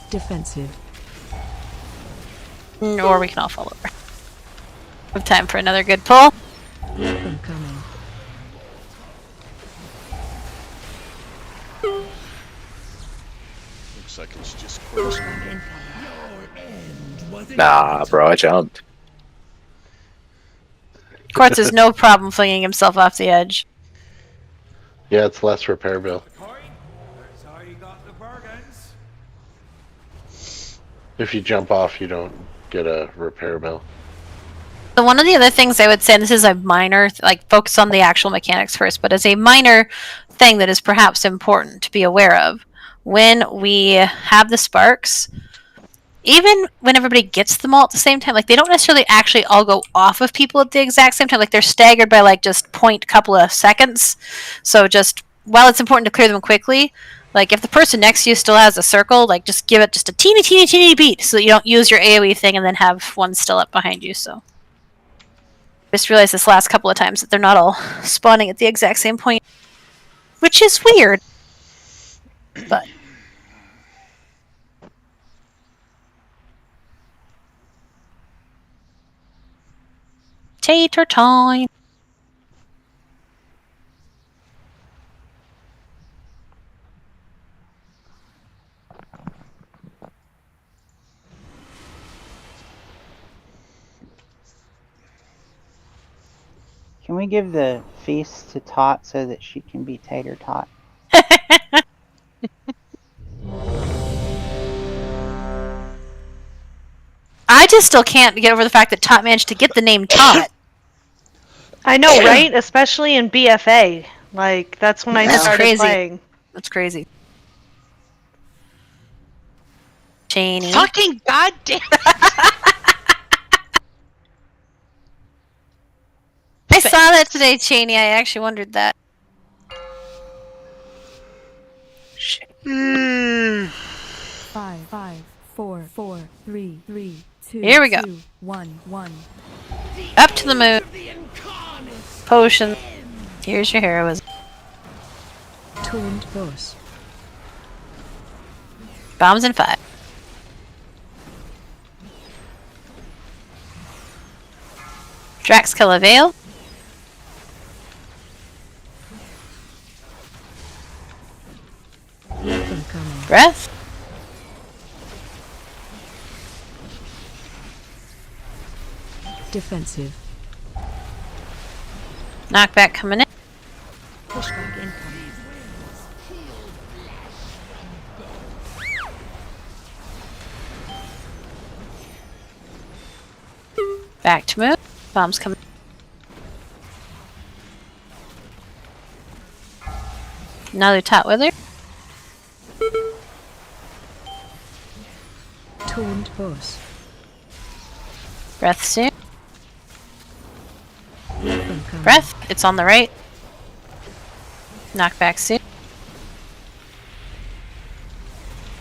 Defensive. Or we can all fall over. We have time for another good pull. Weapon coming. Looks like it's just Quartz. Nah, bro, I jumped. Quartz has no problem flinging himself off the edge. Yeah, it's less repair bill. That's how you got the bargains. If you jump off, you don't get a repair bill. So one of the other things I would say, and this is a minor, like focus on the actual mechanics first, but as a minor thing that is perhaps important to be aware of, when we have the sparks, even when everybody gets them all at the same time, like they don't necessarily actually all go off of people at the exact same time. Like they're staggered by like just point couple of seconds. So just while it's important to clear them quickly, like if the person next to you still has a circle, like just give it just a teeny beat so that you don't use your AoE thing and then have one still up behind you. So just realized this last couple of times that they're not all spawning at the exact same point, which is weird. But tater time. Can we give the feast to Tot so that she can be Tater Tot? I just still can't get over the fact that Tot managed to get the name Tot. I know, right? Especially in BFA. Like, that's when I That's started crazy. playing. That's crazy. Cheney. Fucking goddamn. I saw that today, Cheney. I actually wondered that. Five, 4, 4, 3, 3, 2, Here we go. 2, 1, 1. Up to the moon. Potion. Here's your heroism. Taunt boss. Bombs in 5. Drax Veil. Weapon coming. Breath. Defensive. Knockback coming in. Pushback incoming. Back to move. Bombs coming. Another Tot Wither. Taunt boss. Breath soon. Weapon coming. Breath. It's on the right. Knockback soon.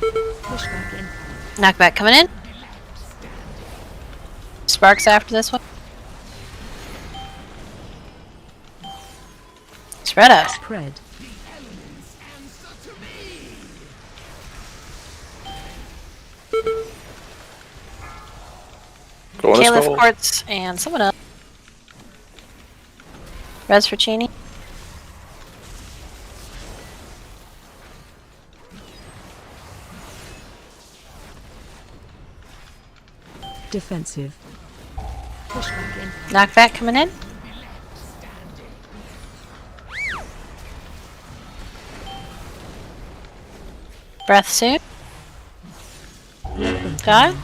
Pushback incoming. Knockback coming in. Sparks after this one. Spread out. Spread. Caliph Quartz and someone else. Res for Cheney. Defensive. Pushback incoming. Knockback coming in. Breath soon. Weapon Got it. coming.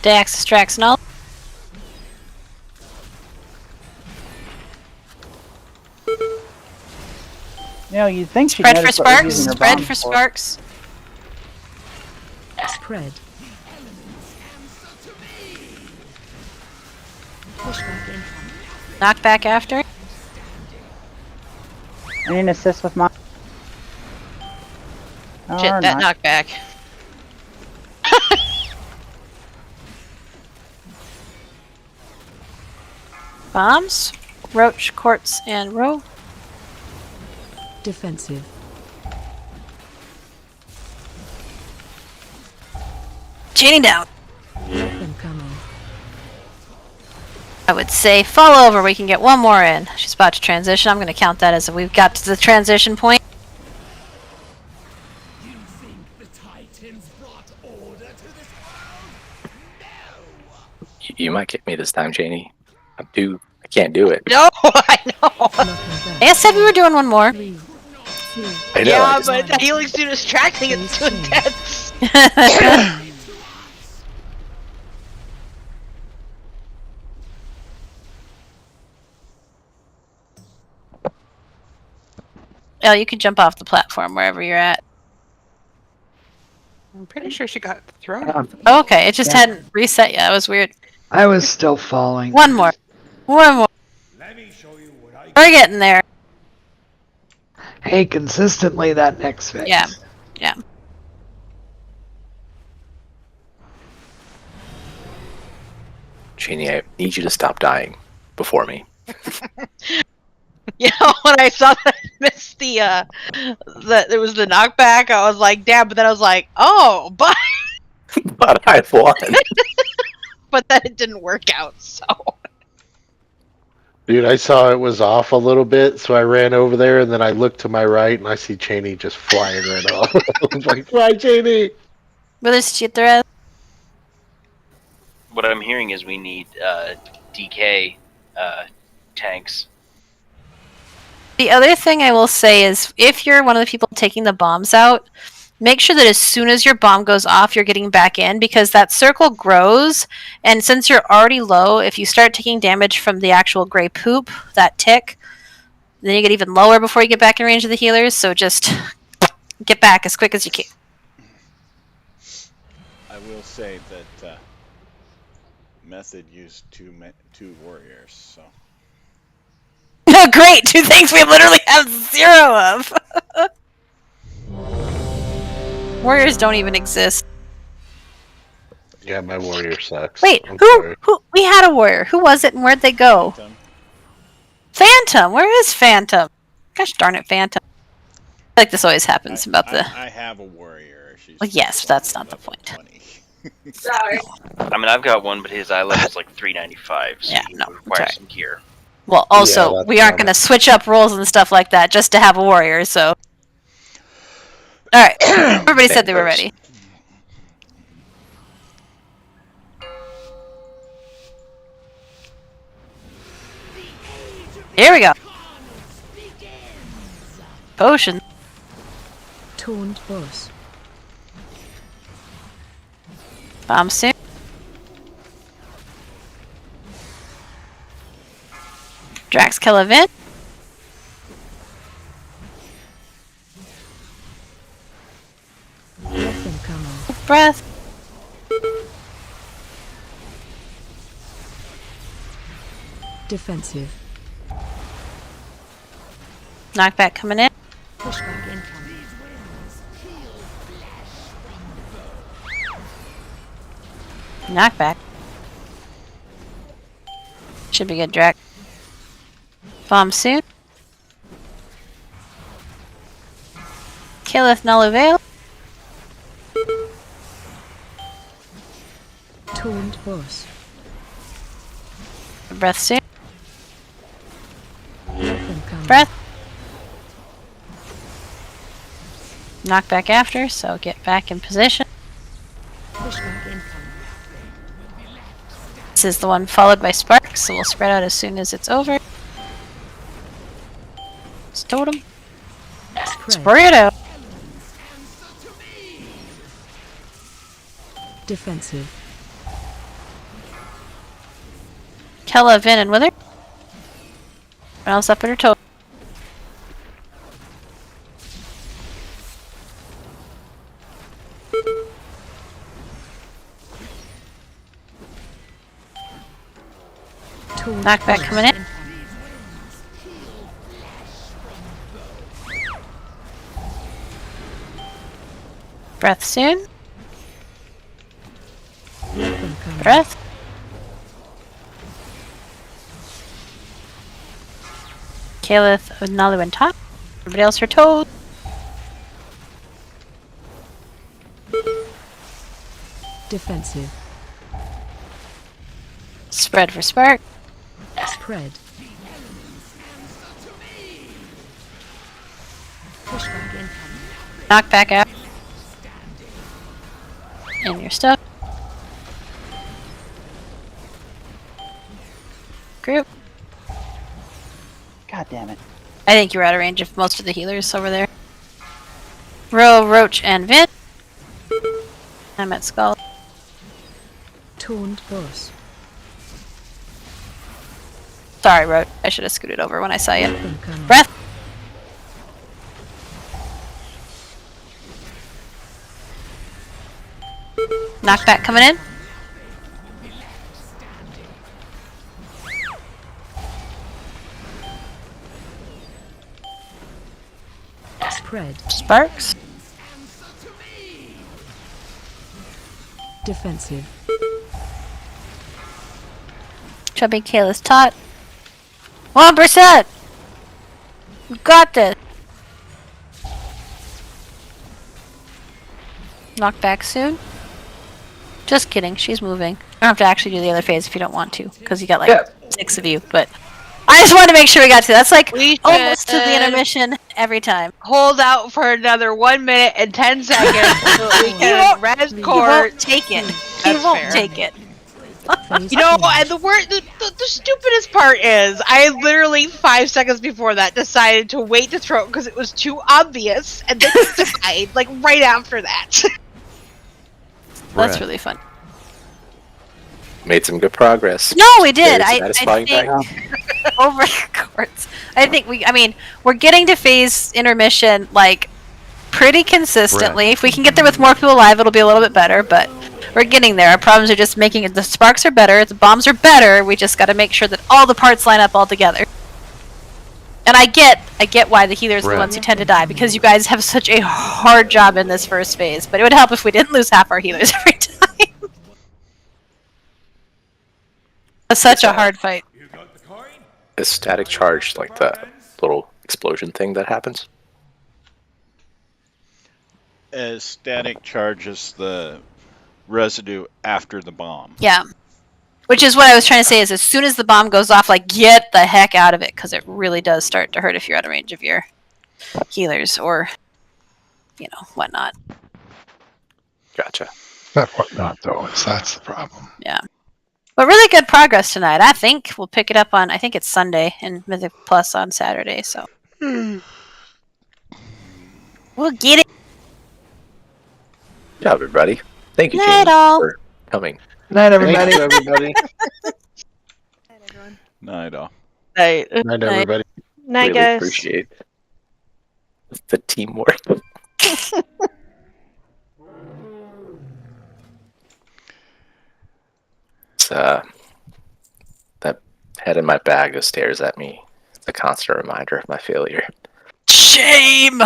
Dax distracts null. You know, you'd think she'd Spread for notice what we're sparks. using her Spread bomb for sparks. Spread. Pushback incoming. Knockback after. I need an assist with my... Shit, Or that not. knockback. Bombs. Roach, Quartz, and Roe. Defensive. Chaining down. Weapon coming. I would say fall over. We can get one more in. She's about to transition. I'm going to count that as we've got to the transition point. You think the Titans brought order to this world? You might get me this time, Janie. I can't do it. No, I know. I said we were doing one more. 3, 2, I know, Yeah, I just- but the healing's too distracting. It's too intense. Oh, you can jump off the platform wherever you're at. I'm pretty sure she got thrown off. Oh, okay, it just Yeah. hadn't reset yet. That was weird. I was still falling. One more. One more. Let me show you what I We're getting there. Hey, consistently that next phase. Yeah. Yeah. Janie, I need you to stop dying before me. You know, when I saw that I missed the there was the knockback, I was like, damn, but then I was like, oh, but But I won. but then it didn't work out, so Dude, I saw it was off a little bit, so I ran over there, and then I looked to my right, and I see Cheney just flying right off. I was like, fly, Cheney! Will this cheat the rest? What I'm hearing is we need DK tanks. The other thing I will say is if you're one of the people taking the bombs out, make sure that as soon as your bomb goes off, you're getting back in because that circle grows. And since you're already low, if you start taking damage from the actual gray poop, that tick, then you get even lower before you get back in range of the healers. So just get back as quick as you can. I will say that Method used two warriors, so. Oh, great! 2 things we literally have 0 of. Warriors don't even exist. Yeah, my warrior sucks. Wait, I'm who? sorry. Who? We had a warrior. Who was it, and where'd they go? Phantom. Where is Phantom? Gosh darn it, Phantom. I feel like this always happens about the. I have a warrior. She's Well, yes, but that's not the point. Sorry. I mean, I've got one, but his eye level's like 395, so Yeah, he no, requires sorry. some gear. Well, also, that's we aren't common. going to switch up roles and stuff like that just to have a warrior. So, all right, everybody said they were ready. Here we go. Potion. Taunt boss. Bomb soon. Drax kill event. Weapon coming. Breath. Defensive. Knockback coming in. Pushback incoming. Knockback. Should be good, Drax. Bomb soon. Killeth null avail. Taunt boss. Breath soon. Weapon coming. Breath. Knockback after, so get back in position. Pushback incoming. This is the one followed by Spark, so we'll spread out as soon as it's over. It's totem. Spread out. Defensive. Kella, Vin, and Wither. What else up at her toe? Knockback coming in. Breath soon. Breath. Kalith, Nalu, and Top. Everybody else are told. Defensive. Spread for Spark. Spread. Pushback incoming. Knock back out. And your stuff. Group. God damn it. I think you're out of range of most of the healers over there. Roach, and Vin. I'm at Skull. Taunt boss. Sorry, Roach. I should have scooted over when I saw you. Breath. Knockback coming in. Spread. Sparks. Defensive. Chubby Kayla's tot. 1%! You got this! Knock back soon. Just kidding, she's moving. You don't have to actually do the other phase if you don't want to, because you got like 6 of you, but I just wanted to make sure we got to that's like almost to the intermission every time. Hold out for another 1 minute and 10 seconds so we can res He court. won't take it. He That's won't fair. take it. You know, and the stupidest part is, I literally 5 seconds before that decided to wait to throw it because it was too obvious, and then died like right after that. That's really fun. Made some good progress. No, we did. Very I satisfying think back. over courts. I think we're getting to phase intermission like pretty consistently. If we can get there with more people alive, it'll be a little bit better, but we're getting there. Our problems are just making it. The sparks are better, the bombs are better. We just got to make sure that all the parts line up all together. And I get why the healers are the ones who tend to die, because you guys have such a hard job in this first phase. But it would help if we didn't lose half our healers every time. It's such a hard fight. Is static charge like the little explosion thing that happens? As static charges the residue after the bomb. Yeah. Which is what I was trying to say, is as soon as the bomb goes off, like, get the heck out of it, because it really does start to hurt if you're out of range of your healers or, whatnot. Gotcha. That whatnot, though, that's the problem. Yeah. But really good progress tonight. I think we'll pick it up on, I think it's Sunday, and Mythic Plus on Saturday, so. We'll get it. Good job, everybody. Thank you, Night Jamie, all. for coming. Night, everybody. Thank you, everybody. Night all. Night. Night, everybody. Night, Really guys. appreciate the teamwork. It's, that head in my bag that stares at me. It's a constant reminder of my failure. Shame!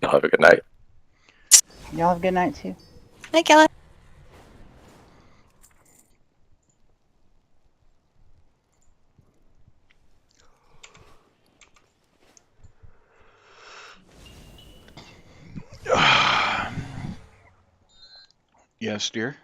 Y'all have a good night. Y'all have a good night, too. Hey, Kelly. Yes, dear?